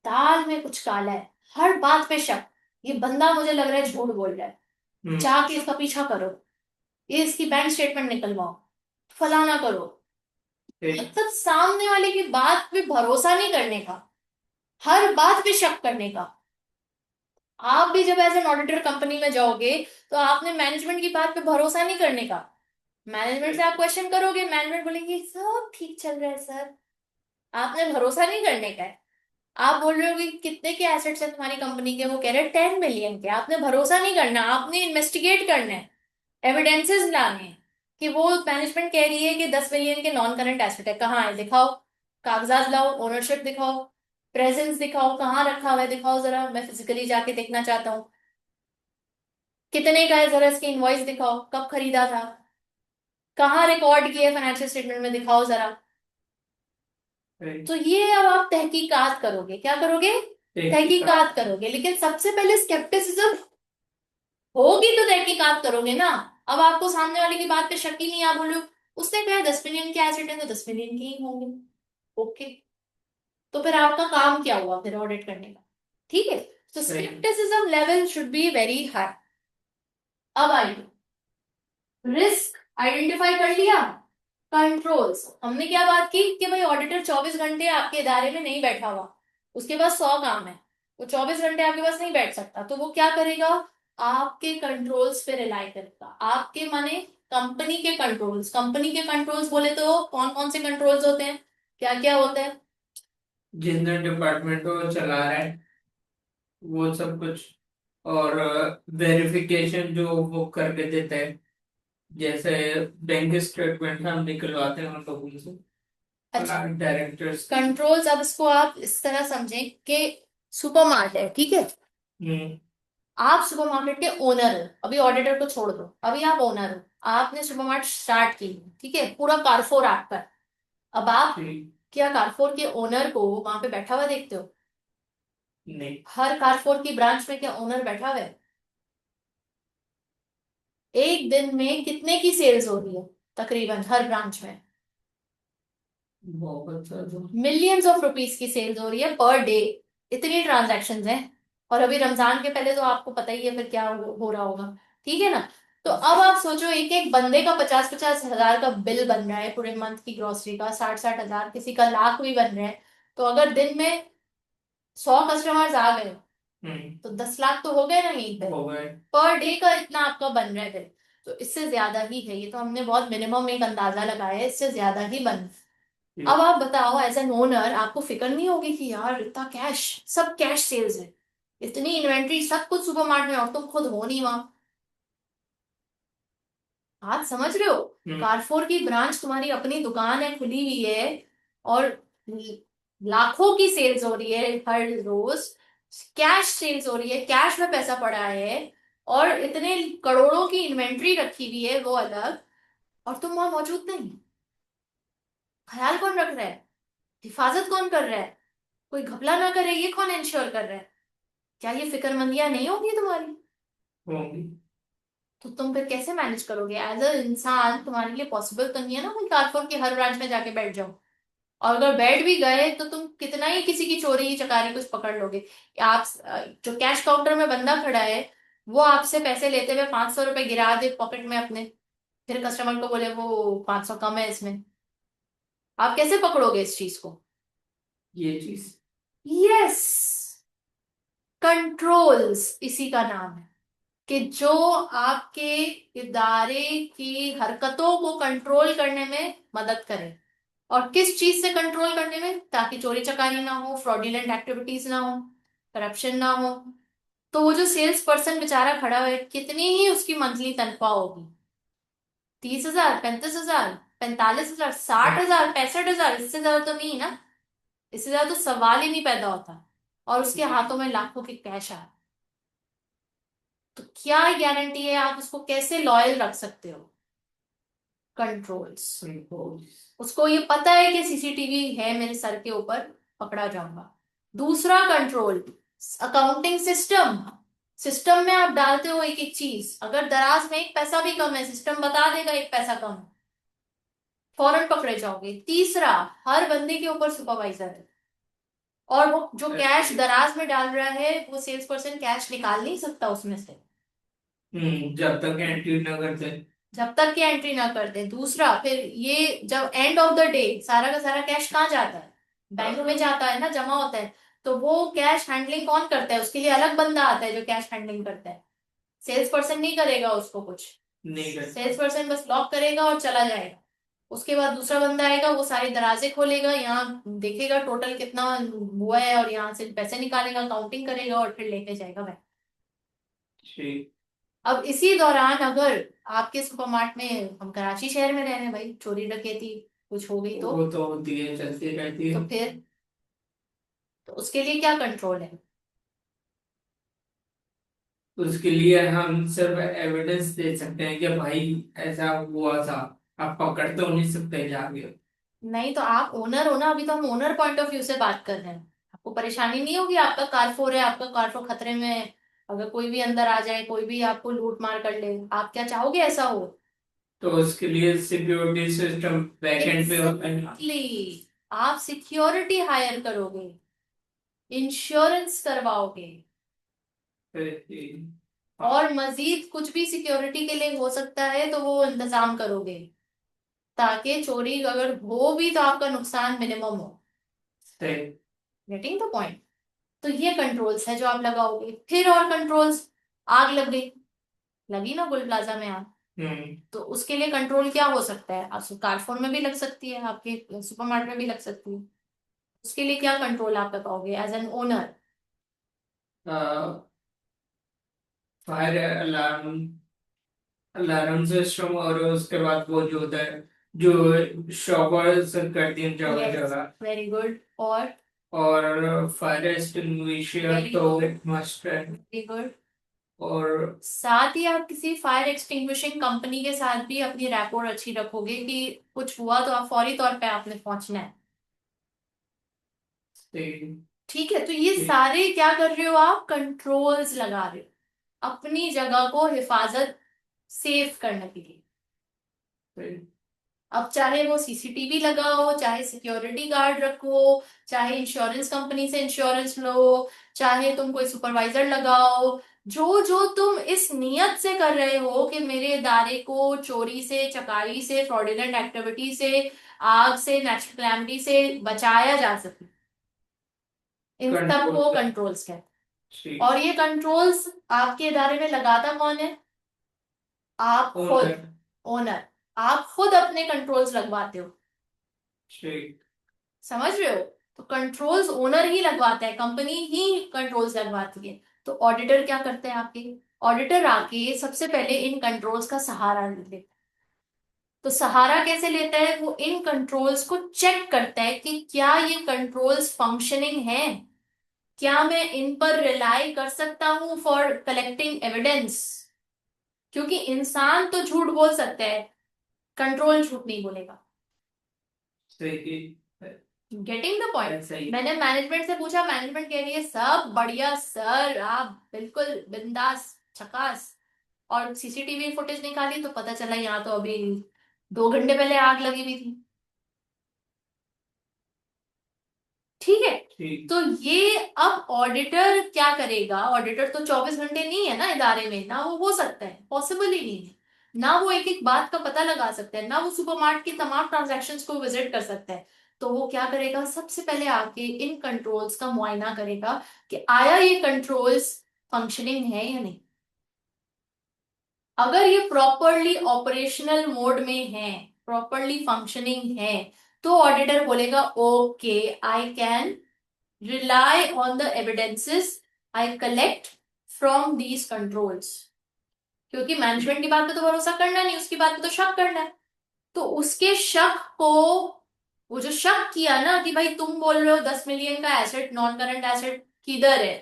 दाल में कुछ काला है, हर बात पे शक, ये बंदा मुझे लग रहा है झूठ बोल रहा है, हम्म। जाके इसका पीछा करो, ये इसकी बैंक स्टेटमेंट निकलवाओ, फलाना करो। ठीक। मतलब सामने वाले की बात पे भरोसा नहीं करने का, हर बात पे शक करने का। आप भी जब एज एन ऑडिटर कंपनी में जाओगे, तो आपने मैनेजमेंट की बात पे भरोसा नहीं करने का। मैनेजमेंट से आप क्वेश्चन करोगे, मैनेजमेंट बोलेंगे सब ठीक चल रहा है सर, आपने भरोसा नहीं करने का है। आप बोल रहे हो कि कितने के एसेट्स हैं तुम्हारी कंपनी के, वो कह रहे हैं 10 मिलियन के, आपने भरोसा नहीं करना, आपने इन्वेस्टिगेट करना है, एविडेंसेस लाने हैं। कि वो मैनेजमेंट कह रही है कि 10 मिलियन के नॉन करंट एसेट है, कहाँ है दिखाओ, कागजात लाओ, ओनरशिप दिखाओ, प्रेजेंस दिखाओ, कहाँ रखा हुआ है दिखाओ जरा, मैं फिजिकली जाके देखना चाहता हूँ। कितने का है जरा इसकी इनवॉइस दिखाओ, कब खरीदा था, कहाँ रिकॉर्ड किया है फाइनेंशियल स्टेटमेंट में दिखाओ जरा। ठीक। तो ये अब आप तहकीकात करोगे, क्या करोगे, तहकीकात। तहकीकात करोगे। लेकिन सबसे पहले स्केप्टिसिज्म होगी तो तहकीकात करोगे ना। अब आपको सामने वाले की बात पे शक ही नहीं, आप बोलो उसने कहा 10 मिलियन के एसेट है तो 10 मिलियन के ही होंगे, ओके। तो फिर आपका काम क्या हुआ फिर ऑडिट करने का? ठीक है। तो सही। Scepticism level should be very high. अब आइए, रिस्क आइडेंटिफाई कर लिया, कंट्रोल्स। हमने क्या बात की कि भाई ऑडिटर 24 घंटे आपके इदारे में नहीं बैठा हुआ, उसके पास 100 काम है, वो 24 घंटे आपके पास नहीं बैठ सकता। तो वो क्या करेगा, आपके कंट्रोल्स पे रिलाई करेगा। आपके माने कंपनी के कंट्रोल्स। कंपनी के कंट्रोल्स बोले तो कौन कौन से कंट्रोल्स होते हैं, क्या क्या होते हैं? जिन डिपार्टमेंट को चला रहा है वो सब कुछ, और वेरिफिकेशन जो वो करके देता है, जैसे बैंक स्टेटमेंट हम निकलवाते हैं उन लोगों से, अच्छा, डायरेक्टर्स। कंट्रोल्स, अब इसको आप इस तरह समझें कि सुपरमार्ट है, ठीक है। हम्म। आप सुपरमार्केट के ओनर हो, अभी ऑडिटर को छोड़ दो, अभी आप ओनर हो, आपने सुपरमार्केट स्टार्ट की, ठीक है, पूरा कारफोर आपका है। अब आप ठीक। क्या कारफोर के ओनर को वहां पे बैठा हुआ देखते हो? नहीं। हर कारफोर की ब्रांच में क्या ओनर बैठा हुआ है? एक दिन में कितने की सेल्स हो रही है तकरीबन हर ब्रांच में? बहुत ज्यादा। मिलियंस ऑफ रुपीस की सेल्स हो रही है पर डे, इतनी ट्रांजैक्शंस हैं। और अभी रमजान के पहले तो आपको पता ही है फिर क्या हो रहा होगा, ठीक है ना। तो अब आप सोचो, एक एक बंदे का 50-50 हजार का बिल बन रहा है पूरे मंथ की ग्रोसरी का, 60-60 हजार, किसी का लाख भी बन रहा है। तो अगर दिन में 100 कस्टमर्स आ गए, हम्म। तो 10 लाख तो हो गए ना यहीं पे। हो गए। पर डे का इतना आपका बन रहा है बिल, तो इससे ज्यादा ही है। ये तो हमने बहुत मिनिमम एक अंदाजा लगाया है, इससे ज्यादा ही बन। अब ठीक। आप बताओ, एज एन ओनर आपको फिक्र नहीं होगी कि यार इतना कैश, सब कैश सेल्स है, इतनी इन्वेंट्री, सब कुछ सुपरमार्केट में, और तुम खुद हो नहीं वहां। आप समझ रहे हो, हम्म। कारफोर की ब्रांच तुम्हारी अपनी दुकान है, खुली हुई है, और लाखों की सेल्स हो रही है हर रोज, कैश सेल्स हो रही है, कैश में पैसा पड़ा है, और इतने करोड़ों की इन्वेंट्री रखी हुई है वो अलग, और तुम वहां मौजूद नहीं। ख्याल कौन रख रहा है? हिफाजत कौन कर रहा है? कोई घपला ना करे ये कौन इंश्योर कर रहा है? क्या ये फिक्रमंदियां नहीं होगी तुम्हारी? होंगी। तो तुम फिर कैसे मैनेज करोगे एज अ इंसान? तुम्हारे लिए पॉसिबल तो नहीं है ना कोई कारफोन के हर ब्रांच में जाके बैठ जाओ। और अगर बैठ भी गए तो तुम कितना ही किसी की चोरी चकारी कुछ पकड़ लोगे। आप जो कैश काउंटर में बंदा खड़ा है, वो आपसे पैसे लेते हुए 500 रुपए गिरा दे पॉकेट में अपने, फिर कस्टमर को बोले वो 500 कम है इसमें, आप कैसे पकड़ोगे इस चीज को? ये चीज। यस, कंट्रोल्स इसी का नाम है, कि जो आपके इदारे की हरकतों को कंट्रोल करने में मदद करे। और किस चीज से कंट्रोल करने में? ताकि चोरी चकारी ना हो, फ्रॉडुलेंट एक्टिविटीज ना हो, करप्शन ना हो। तो वो जो सेल्स पर्सन बेचारा खड़ा है, कितनी ही उसकी मंथली तनख्वाह होगी? 30,000, 35,000, 45,000, 60,000, 65,000, इससे ज्यादा तो नहीं ना। इससे ज्यादा तो सवाल ही नहीं पैदा होता। और उसके हाथों में लाखों के कैश आ, तो क्या गारंटी है आप उसको कैसे लॉयल रख सकते हो? कंट्रोल्स। उसको ये पता है कि सीसीटीवी है मेरे सर के ऊपर, पकड़ा जाऊंगा। दूसरा कंट्रोल, अकाउंटिंग सिस्टम। सिस्टम में आप डालते हो एक एक चीज, अगर दराज में एक पैसा भी कम है सिस्टम बता देगा एक पैसा कम है, फौरन पकड़े जाओगे। तीसरा, हर बंदे के ऊपर सुपरवाइजर है, और वो जो कैश दराज में डाल रहा है वो सेल्स पर्सन कैश निकाल नहीं सकता उसमें से जब तक एंट्री न करते। जब तक कि एंट्री ना कर दे। दूसरा, फिर ये जब एंड ऑफ द डे सारा का सारा कैश कहाँ जाता है? बैंक में जाता है ना, जमा होता है। तो वो कैश हैंडलिंग कौन करता है? उसके लिए अलग बंदा आता है जो कैश हैंडलिंग करता है। सेल्स पर्सन नहीं करेगा उसको कुछ। नहीं करते। सेल्स पर्सन बस लॉक करेगा और चला जाएगा। उसके बाद दूसरा बंदा आएगा, वो सारे दराजे खोलेगा, यहाँ देखेगा टोटल कितना हुआ है और यहाँ से पैसे निकालेगा, काउंटिंग करेगा और फिर लेके जाएगा बैंक। ठीक। अब इसी दौरान अगर आपके सुपरमार्ट में, हम कराची शहर में रह रहे हैं भाई, चोरी डकैती कुछ हो गई वो तो होती है, चलती रहती है। तो फिर, तो उसके लिए क्या कंट्रोल है? उसके लिए हम सिर्फ एविडेंस दे सकते हैं कि भाई ऐसा हुआ था। आप पकड़ तो नहीं सकते जाके। नहीं तो आप ओनर हो ना, अभी तो हम ओनर पॉइंट ऑफ व्यू से बात कर रहे हैं। आपको परेशानी नहीं होगी? आपका कारफोर है, आपका कारफोर खतरे में है, अगर कोई भी अंदर आ जाए, कोई भी आपको लूट मार कर ले, आप क्या चाहोगे ऐसा हो? तो उसके लिए सिक्योरिटी सिस्टम बैकएंड पे होता है। एग्जैक्टली, आप सिक्योरिटी हायर करोगे, इंश्योरेंस करवाओगे, और मजीद कुछ भी सिक्योरिटी के लिए हो सकता है तो वो इंतजाम करोगे, ताकि चोरी अगर हो भी तो आपका नुकसान मिनिमम हो। सही। Getting the point? तो ये कंट्रोल्स है जो आप लगाओगे। फिर और कंट्रोल्स, आग लग गई, लगी ना गुल प्लाजा में आग, हम्म। तो उसके लिए कंट्रोल क्या हो सकता है? आप कारफोन में भी लग सकती है, आपके सुपरमार्केट में भी लग सकती है। उसके लिए क्या कंट्रोल आप लगाओगे as an owner? Fire alarm, alarm system, और उसके बाद वो जो होता है जो शॉपर्स करती हैं जगह यस, जगह। Very good. और और फायर एक्सटिंग्विशर वेरी तो गुड, मस्ट है। Very good. और साथ ही आप किसी फायर एक्सटिंग्विशिंग कंपनी के साथ भी अपनी रैपोर्ट अच्छी रखोगे, कि कुछ हुआ तो आप फौरी तौर पे आपने पहुंचना है। ठीक। ठीक है, तो ये सारे क्या कर रहे हो आप? कंट्रोल्स लगा रहे हो अपनी जगह को हिफाजत, सेफ करने के लिए। ठीक। अब चाहे वो सीसीटीवी लगाओ, चाहे सिक्योरिटी गार्ड रखो, चाहे इंश्योरेंस कंपनी से इंश्योरेंस लो, चाहे तुम कोई सुपरवाइजर लगाओ, जो जो तुम इस नियत से कर रहे हो कि मेरे इदारे को चोरी से, चकारी से, फ्रॉडुलेंट एक्टिविटी से, आग से, नेचुरल कैलामिटी से बचाया जा सके, इन सब कंट्रोल। को कंट्रोल्स कहते हैं। ठीक। और ये कंट्रोल्स आपके इदारे में लगाता कौन है? आप खुद, ओनर। ओनर। आप खुद अपने कंट्रोल्स लगवाते हो। ठीक। समझ रहे हो? तो कंट्रोल्स ओनर ही लगवाता है, कंपनी ही कंट्रोल्स लगवाती है। तो ऑडिटर क्या करते हैं आपके? ऑडिटर आके सबसे पहले इन कंट्रोल्स का सहारा लेते हैं। तो सहारा कैसे लेता है? वो इन कंट्रोल्स को चेक करता है कि क्या ये कंट्रोल्स फंक्शनिंग है, क्या मैं इन पर रिलाई कर सकता हूं फॉर कलेक्टिंग एविडेंस। क्योंकि इंसान तो झूठ बोल सकता है, कंट्रोल झूठ नहीं बोलेगा। सही गेटिंग द पॉइंट। सही। मैंने मैनेजमेंट से पूछा, मैनेजमेंट कह रही है सब बढ़िया सर, आप बिल्कुल बिंदास, झकास। और सीसीटीवी फुटेज निकाली तो पता चला यहाँ तो अभी 2 घंटे पहले आग लगी हुई थी। ठीक है। ठीक। तो ये अब ऑडिटर क्या करेगा? ऑडिटर तो 24 घंटे नहीं है ना इदारे में, ना वो हो सकता है, पॉसिबल ही नहीं है। ना वो एक एक बात का पता लगा सकता है, ना वो सुपरमार्ट की तमाम ट्रांजैक्शंस को विजिट कर सकता है। तो वो क्या करेगा? सबसे पहले आके इन कंट्रोल्स का मुआयना करेगा कि आया ये कंट्रोल्स फंक्शनिंग है या नहीं। अगर ये प्रॉपरली ऑपरेशनल मोड में है, प्रॉपरली फंक्शनिंग है, तो ऑडिटर बोलेगा okay, I can rely on the evidences I collect from these controls। क्योंकि मैनेजमेंट की बात पे तो भरोसा करना नहीं, उसकी बात पे तो शक करना है। तो उसके शक को, वो जो शक किया ना कि भाई तुम बोल रहे हो 10 मिलियन का एसेट नॉन करंट एसेट किधर है,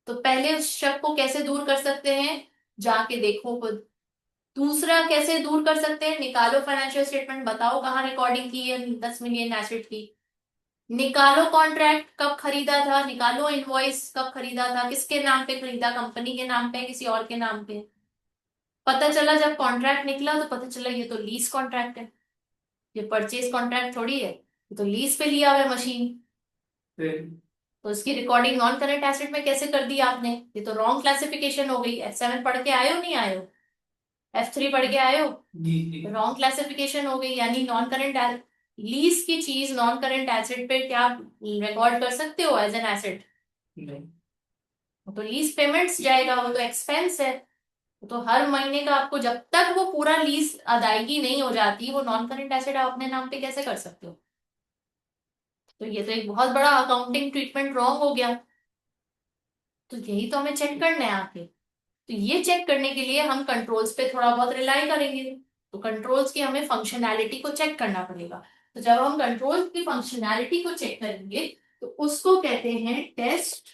तो पहले उस शक को कैसे दूर कर सकते हैं? जाके देखो खुद। दूसरा कैसे दूर कर सकते हैं? निकालो फाइनेंशियल स्टेटमेंट, बताओ कहाँ रिकॉर्डिंग की है 10 मिलियन एसेट की। निकालो कॉन्ट्रैक्ट कब खरीदा था, निकालो इनवॉइस कब खरीदा था, किसके नाम पे खरीदा, कंपनी के नाम पे, किसी और के नाम पे। पता चला जब कॉन्ट्रैक्ट निकला तो पता चला ये तो लीज कॉन्ट्रैक्ट है, ये परचेज कॉन्ट्रैक्ट थोड़ी है, ये तो लीज पे लिया हुआ है मशीन। फिर तो इसकी रिकॉर्डिंग नॉन करंट एसेट में कैसे कर दी आपने? ये तो रॉन्ग क्लासिफिकेशन हो गई। F7 पढ़ के आए हो नहीं आए हो? F3 पढ़ के आए हो? जी जी। रॉन्ग क्लासिफिकेशन हो गई, यानी नॉन करंट लीज की चीज नॉन करंट एसेट पे क्या रिकॉर्ड कर सकते हो एज एन एसेट? नहीं। तो लीज पेमेंट्स जाएगा, वो तो एक्सपेंस है। तो हर महीने का आपको, जब तक वो पूरा लीज अदायगी नहीं हो जाती, वो नॉन करंट एसेट आप अपने नाम पे कैसे कर सकते हो? तो ये तो एक बहुत बड़ा अकाउंटिंग ट्रीटमेंट रॉन्ग हो गया। तो यही तो हमें चेक करना है आके। तो ये चेक करने के लिए हम कंट्रोल्स पे थोड़ा बहुत रिलाई करेंगे। तो कंट्रोल्स की हमें फंक्शनैलिटी को चेक करना पड़ेगा। तो जब हम कंट्रोल्स की फंक्शनैलिटी को चेक करेंगे, तो उसको कहते हैं टेस्ट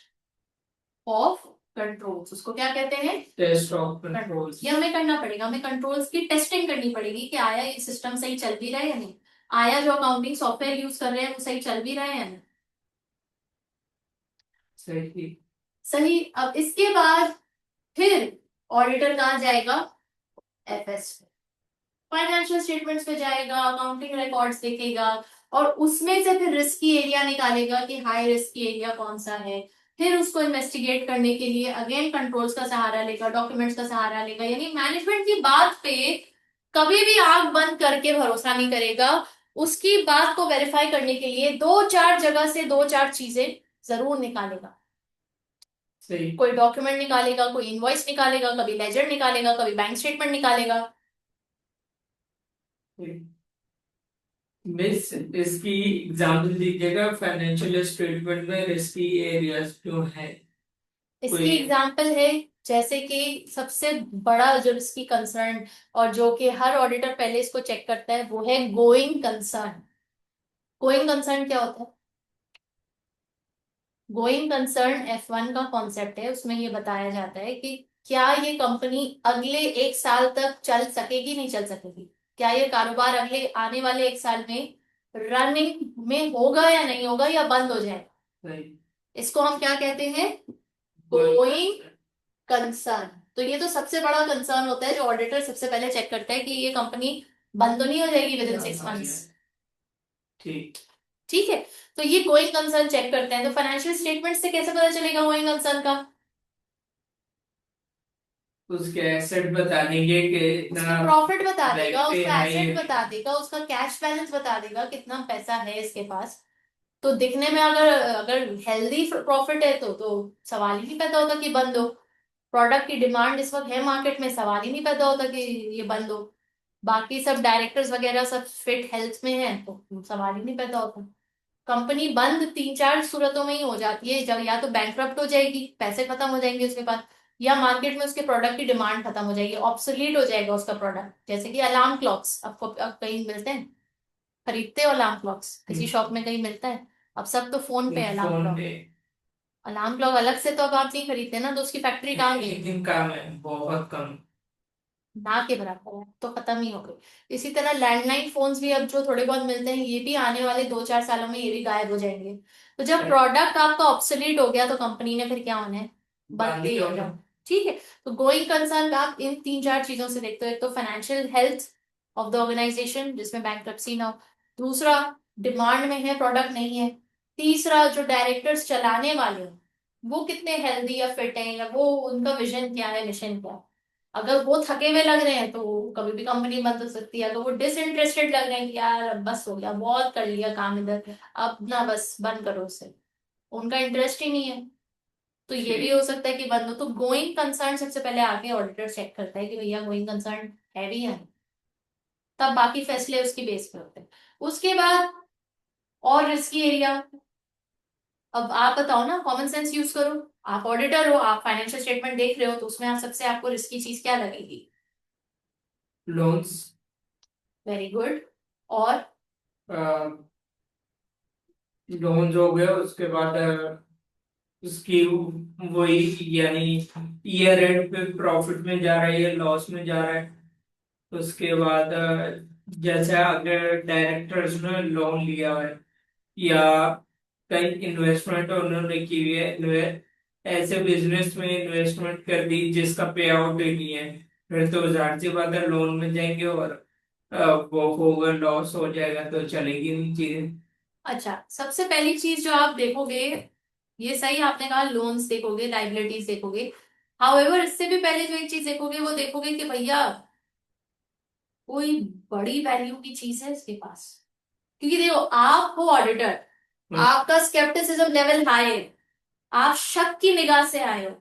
ऑफ कंट्रोल्स। उसको क्या कहते हैं? Test of controls. कंट्रोल्स। ये हमें करना पड़ेगा, हमें कंट्रोल्स की टेस्टिंग करनी पड़ेगी कि आया ये सिस्टम सही चल भी रहा है या नहीं, आया जो अकाउंटिंग सॉफ्टवेयर यूज कर रहे हैं वो सही चल भी रहा है या नहीं। सही। सही। अब इसके बाद फिर ऑडिटर कहाँ जाएगा? एफएस, फाइनेंशियल स्टेटमेंट्स पे जाएगा, अकाउंटिंग रिकॉर्ड्स देखेगा, और उसमें से फिर रिस्की एरिया निकालेगा कि हाई रिस्की एरिया कौन सा है। फिर उसको इन्वेस्टिगेट करने के लिए अगेन कंट्रोल्स का सहारा लेगा, डॉक्यूमेंट्स का सहारा लेगा। यानी मैनेजमेंट की बात पे कभी भी आंख बंद करके भरोसा नहीं करेगा। उसकी बात को वेरीफाई करने के लिए दो चार जगह से दो चार चीजें जरूर निकालेगा। सही। कोई डॉक्यूमेंट निकालेगा, कोई इनवॉइस निकालेगा, कभी लेजर निकालेगा, कभी बैंक स्टेटमेंट निकालेगा। मिस इसकी एग्जाम्पल दीजिएगा फाइनेंशियल स्टेटमेंट में रिस्की एरियाज जो है इसकी कोई। एग्जाम्पल है, जैसे कि सबसे बड़ा जो इसकी कंसर्न, और जो कि हर ऑडिटर पहले इसको चेक करता है, वो है गोइंग कंसर्न। गोइंग कंसर्न क्या होता है? गोइंग कंसर्न F1 का कॉन्सेप्ट है। उसमें ये बताया जाता है कि क्या ये कंपनी अगले 1 साल तक चल सकेगी, नहीं चल सकेगी, क्या ये कारोबार अगले आने वाले 1 साल में रनिंग में होगा या नहीं होगा, या बंद हो जाएगा। सही। इसको हम क्या कहते हैं? कोई। Going concern. तो ये तो सबसे बड़ा कंसर्न होता है जो ऑडिटर सबसे पहले चेक करता है कि ये कंपनी बंद तो नहीं हो जाएगी विद इन 6 मंथ्स। ठीक। ठीक है। तो ये गोइंग कंसर्न चेक करते हैं। तो फाइनेंशियल स्टेटमेंट से कैसे पता चलेगा गोइंग कंसर्न का? उसके एसेट बता देंगे कि उसका इतना प्रॉफिट बता देगा, बैंक पे उसका है एसेट ये। बता देगा, उसका कैश बैलेंस बता देगा कितना पैसा है इसके पास। तो दिखने में अगर अगर हेल्दी प्रॉफिट है तो सवाल ही नहीं पैदा होता कि बंद हो। प्रोडक्ट की डिमांड इस वक्त है मार्केट में, सवाल ही नहीं पैदा होता कि ये बंद हो। बाकी सब डायरेक्टर्स वगैरह सब फिट हेल्थ में है तो सवाल ही नहीं पैदा होता। कंपनी बंद 3-4 सूरतों में ही हो जाती है, जब या तो बैंकरप्ट हो जाएगी, पैसे खत्म हो जाएंगे उसके पास, या मार्केट में उसके प्रोडक्ट की डिमांड खत्म हो जाएगी, ऑब्सोलीट हो जाएगा उसका प्रोडक्ट। जैसे कि अलार्म क्लॉक्स आपको अब कहीं मिलते हैं? खरीदते हो अलार्म क्लॉक्स? किसी शॉप में कहीं मिलता है? अब सब तो फोन पे अलार्म फोन क्लॉक। पे अलार्म क्लॉक अलग से तो अब आप नहीं खरीदते ना, तो उसकी फैक्ट्री कहाँ गई? एक दिन काम है बहुत कम। ना के बराबर है, तो खत्म ही हो गई। इसी तरह लैंडलाइन फोन्स भी अब जो थोड़े बहुत मिलते हैं, ये भी आने वाले 2-4 सालों में ये भी गायब हो जाएंगे। तो जब प्रोडक्ट आपका ऑब्सोलीट हो गया तो कंपनी ने फिर क्या होना है, बंद ही होना। ठीक है। तो गोइंग कंसर्न आप इन 3-4 चीजों से देखते हो। एक तो financial health of the organisation, जिसमें बैंक्रप्सी ना हो। दूसरा, डिमांड में है, प्रोडक्ट नहीं है। तीसरा, जो डायरेक्टर्स चलाने वाले हैं वो कितने हेल्दी या फिट हैं, या वो उनका विजन क्या है, मिशन क्या है। अगर वो थके हुए लग रहे हैं तो कभी भी कंपनी बंद हो सकती है। अगर वो डिसइंटरेस्टेड लग रहे हैं कि यार अब बस हो गया, बहुत कर लिया काम इधर, अब ना बस बंद करो उसे, उनका इंटरेस्ट ही नहीं है, तो ये भी ठीक। हो सकता है कि बंद हो। तो गोइंग कंसर्न सबसे पहले आके ऑडिटर चेक करता है कि भैया गोइंग कंसर्न है भी है, तब बाकी फैसले उसकी बेस पे होते हैं। उसके बाद और रिस्की एरिया, अब आप बताओ ना, कॉमन सेंस यूज करो। आप ऑडिटर हो, आप फाइनेंशियल स्टेटमेंट देख रहे हो, तो उसमें आप सबसे आपको रिस्की चीज क्या लगेगी? लोन्स। Very good. और लोन्स हो गए, उसके बाद उसकी वही, यानी ईयर एंड पे प्रॉफिट में जा रहा है या लॉस में जा रहा है। उसके बाद जैसे अगर डायरेक्टर्स ने लोन लिया है या कई इन्वेस्टमेंट उन्होंने की हुई है, ऐसे बिजनेस में इन्वेस्टमेंट कर दी जिसका पे आउट ही नहीं है, फिर तो जाहिर सी बात है लोन में जाएंगे, और वो होगा, लॉस हो जाएगा तो चलेगी नहीं चीजें। अच्छा, सबसे पहली चीज जो आप देखोगे, ये सही आपने कहा, लोन्स देखोगे, लाइबिलिटीज देखोगे। हाउएवर, इससे भी पहले जो एक चीज देखोगे वो देखोगे कि भैया कोई बड़ी वैल्यू की चीज है इसके पास। क्योंकि देखो, आप हो ऑडिटर, हम्म। आपका स्केप्टिसिज्म लेवल हाई है, आप शक की निगाह से आए हो,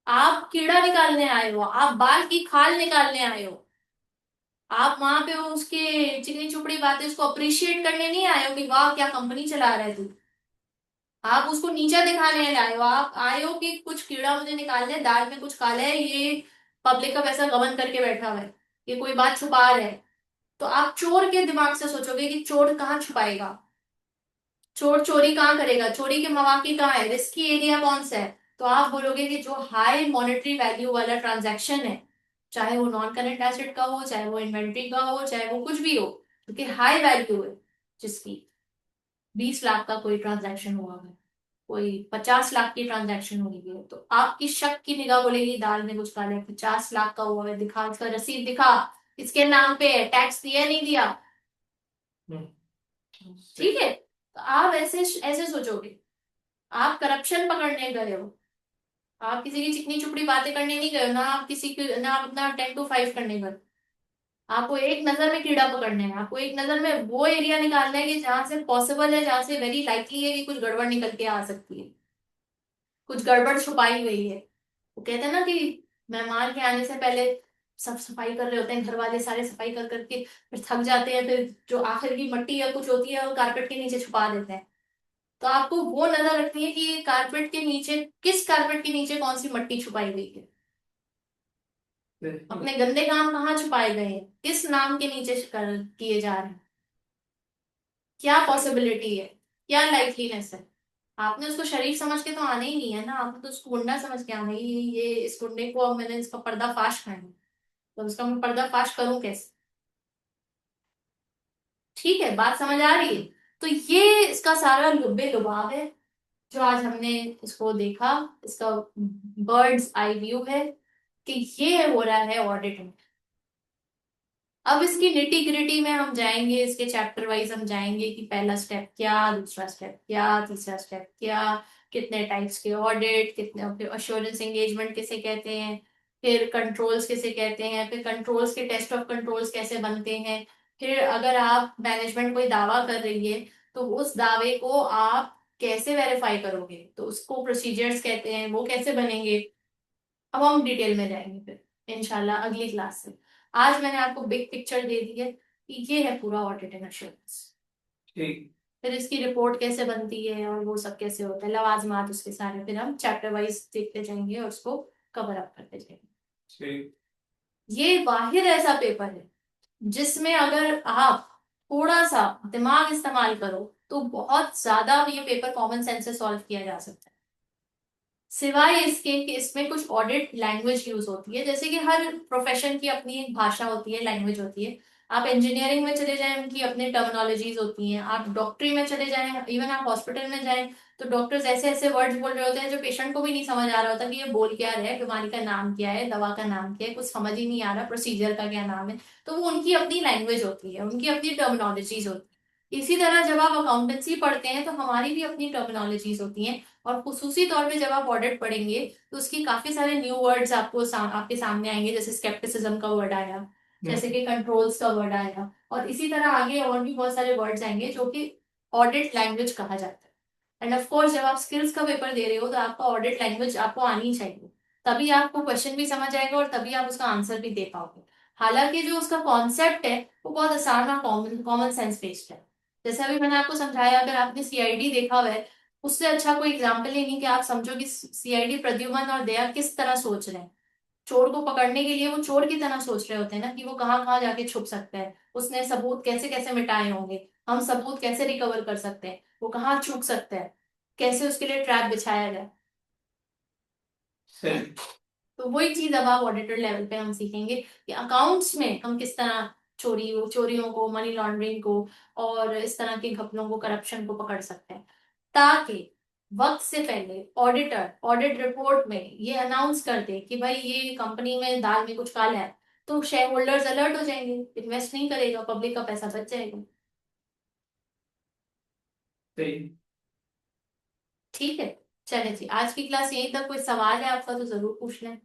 आप कीड़ा निकालने आए हो, आप बाल की खाल निकालने आए हो। आप वहां पे वो उसके चिकनी चुपड़ी बातें उसको अप्रिशिएट करने नहीं आए हो कि वाह क्या कंपनी चला रहे तू। आप उसको नीचा दिखाने आए हो, आप आए हो कि कुछ कीड़ा मुझे निकालना है, दाल में कुछ काला है, ये पब्लिक का पैसा गबन करके बैठा हुआ है, ये कोई बात छुपा रहा है। तो आप चोर के दिमाग से सोचोगे कि चोर कहाँ छुपाएगा, चोर चोरी कहाँ करेगा, चोरी के मौके कहाँ है, रिस्की एरिया कौन सा है। तो आप बोलोगे कि जो हाई मॉनेटरी वैल्यू वाला ट्रांजैक्शन है, चाहे वो नॉन करंट एसेट का हो, चाहे वो इन्वेंट्री का हो, चाहे वो कुछ भी हो, क्योंकि हाई वैल्यू है जिसकी, 20 लाख का कोई ट्रांजैक्शन हुआ है, कोई 50 लाख की ट्रांजैक्शन हुई है, तो आपकी शक की निगाह बोलेगी दाल में कुछ काला है। 50 लाख का हुआ है, दिखा इसका रसीद दिखा, इसके नाम पे है, टैक्स दिया नहीं दिया। हम्म। ठीक है, तो आप ऐसे ऐसे सोचोगे। आप करप्शन पकड़ने गए हो, आप किसी की चिकनी चुपड़ी बातें करने नहीं गए हो, ना आप किसी की, ना आप अपना 10 to 5 करने गए हो। आपको एक नजर में कीड़ा पकड़ना है, आपको एक नजर में वो एरिया निकालना है कि जहां से पॉसिबल है, जहां से वेरी लाइकली है कि कुछ गड़बड़ निकल के आ सकती है, कुछ गड़बड़ छुपाई गई है। वो कहते हैं ना कि मेहमान के आने से पहले सब सफाई कर रहे होते हैं, घर वाले सारे सफाई कर करके फिर थक जाते हैं, फिर जो आखिर की मट्टी या कुछ होती है वो कारपेट के नीचे छुपा देते हैं। तो आपको वो नजर रखनी है कि ये कारपेट के नीचे, किस कारपेट के नीचे कौन सी मट्टी छुपाई गई है, अपने गंदे काम कहाँ छुपाए गए हैं, किस नाम के नीचे किए जा रहे हैं, क्या पॉसिबिलिटी है, क्या लाइकलीनेस है। आपने उसको शरीफ समझ के तो आना ही नहीं है ना, आपने तो उसको गुंडा समझ के आना ही, ये इस गुंडे को अब मैंने इसका पर्दाफाश करना है, तो उसका मैं पर्दाफाश करूं कैसे। ठीक है, बात समझ आ रही है। तो ये इसका सारा लुब्बे लुभाव है जो आज हमने इसको देखा, इसका बर्ड्स आई व्यू है कि ये हो रहा है ऑडिट। अब इसकी निटी ग्रिटी में हम जाएंगे, इसके चैप्टर वाइज हम जाएंगे कि पहला स्टेप क्या, दूसरा स्टेप क्या, तीसरा स्टेप क्या, कितने टाइप्स के ऑडिट, कितने अश्योरेंस एंगेजमेंट किसे कहते हैं, फिर कंट्रोल्स किसे कहते हैं, फिर कंट्रोल्स के टेस्ट ऑफ कंट्रोल्स कैसे बनते हैं, फिर अगर आप मैनेजमेंट कोई दावा कर रही है तो उस दावे को आप कैसे वेरीफाई करोगे, तो उसको प्रोसीजर्स कहते हैं, वो कैसे बनेंगे। अब हम डिटेल में जाएंगे फिर इंशाल्लाह अगली क्लास से। आज मैंने आपको बिग पिक्चर दे दी है कि ये है पूरा ऑडिट एंड अश्योरेंस। ठीक। फिर इसकी रिपोर्ट कैसे बनती है और वो सब कैसे होता है, लवाजमात उसके सारे, फिर हम चैप्टर वाइज देखते जाएंगे और उसको कवर अप करते जाएंगे। ठीक। ये वाहिद ऐसा पेपर है जिसमें अगर आप थोड़ा सा दिमाग इस्तेमाल करो तो बहुत ज्यादा ये पेपर कॉमन सेंस से सॉल्व किया जा सकता है। सिवाय इसके कि इसमें कुछ ऑडिट लैंग्वेज यूज होती है, जैसे कि हर प्रोफेशन की अपनी एक भाषा होती है, लैंग्वेज होती है। आप इंजीनियरिंग में चले जाएं, उनकी अपनी टर्मिनोलॉजीज होती हैं। आप डॉक्टरी में चले जाएं, इवन आप हॉस्पिटल में जाएं, तो डॉक्टर्स ऐसे ऐसे वर्ड्स बोल रहे होते हैं जो पेशेंट को भी नहीं समझ आ रहा होता कि ये बोल क्या रहे हैं, बीमारी का नाम क्या है, दवा का नाम क्या है, कुछ समझ ही नहीं आ रहा, प्रोसीजर का क्या नाम है। तो वो उनकी अपनी लैंग्वेज होती है, उनकी अपनी टर्मिनोलॉजीज होती है। इसी तरह जब आप अकाउंटेंसी पढ़ते हैं तो हमारी भी अपनी टर्मिनोलॉजीज होती हैं। और खुसूसी तौर पे जब आप ऑडिट पढ़ेंगे तो उसकी काफी सारे न्यू वर्ड्स आपके सामने आएंगे, जैसे स्केप्टिसिज्म का वर्ड आया, जैसे कि कंट्रोल्स का वर्ड आया, और इसी तरह आगे और भी बहुत सारे वर्ड्स आएंगे जो कि ऑडिट लैंग्वेज कहा जाता है। एंड ऑफ कोर्स जब आप स्किल्स का पेपर दे रहे हो तो आपका ऑडिट लैंग्वेज आपको आनी चाहिए, तभी आपको क्वेश्चन भी समझ आएगा और तभी आप उसका आंसर भी दे पाओगे। हालांकि जो उसका कॉन्सेप्ट है वो बहुत आसान और कॉमन कॉमन सेंस बेस्ड है। जैसे अभी मैंने आपको समझाया, अगर आपने सीआईडी देखा हुआ है, उससे अच्छा कोई एग्जाम्पल ही नहीं कि आप समझो कि सीआईडी प्रद्युमन और दया किस तरह सोच रहे हैं। चोर को पकड़ने के लिए वो चोर की तरह सोच रहे होते हैं ना, कि वो कहाँ कहाँ जाके छुप सकता है, उसने सबूत कैसे कैसे मिटाए होंगे, हम सबूत कैसे रिकवर कर सकते हैं, वो कहाँ छुप सकता है, कैसे उसके लिए ट्रैप बिछाया जाए। सही। तो वही चीज अब आप ऑडिटर लेवल पे हम सीखेंगे कि अकाउंट्स में हम किस तरह चोरियों को, मनी लॉन्ड्रिंग को और इस तरह के घपलों को, करप्शन को पकड़ सकते हैं, ताकि वक्त से पहले ऑडिटर ऑडिट रिपोर्ट में ये अनाउंस कर दे कि भाई ये कंपनी में दाल में कुछ काला है, तो शेयर होल्डर्स अलर्ट हो जाएंगे, इन्वेस्ट नहीं करेगा, पब्लिक का पैसा बच जाएगा। सही। ठीक है, चले जी, आज की क्लास यहीं तक। कोई सवाल है आपका तो जरूर पूछ लें।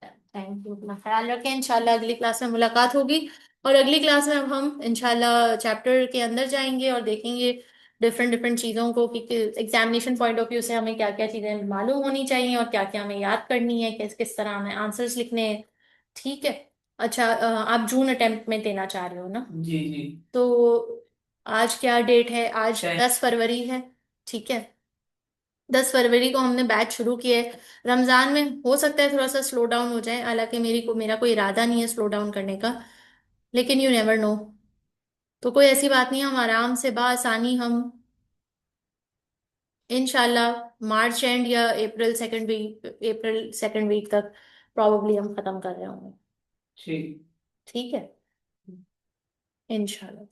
थैंक यू, अपना ख्याल रखें, इंशाल्लाह अगली क्लास में मुलाकात होगी। और अगली क्लास में अब हम इंशाल्लाह चैप्टर के अंदर जाएंगे और देखेंगे डिफरेंट डिफरेंट चीज़ों को कि एग्जामिनेशन पॉइंट ऑफ व्यू से हमें क्या क्या चीज़ें मालूम होनी चाहिए और क्या क्या हमें याद करनी है, किस किस तरह हमें आंसर्स लिखने हैं। ठीक है। अच्छा, आप जून अटेम्प्ट में देना चाह रहे हो ना? जी जी। तो आज क्या डेट है? आज टेन। 10 फरवरी है। ठीक है, 10 फरवरी को हमने बैच शुरू किया है। रमजान में हो सकता है थोड़ा सा स्लो डाउन हो जाए, हालांकि मेरा कोई इरादा नहीं है स्लो डाउन करने का, लेकिन यू नेवर नो। तो कोई ऐसी बात नहीं है, हम आराम से बासानी हम इंशाल्लाह मार्च एंड या अप्रैल सेकंड वीक तक प्रॉब्ली हम खत्म कर रहे होंगे। ठीक। ठीक है, इंशाल्लाह।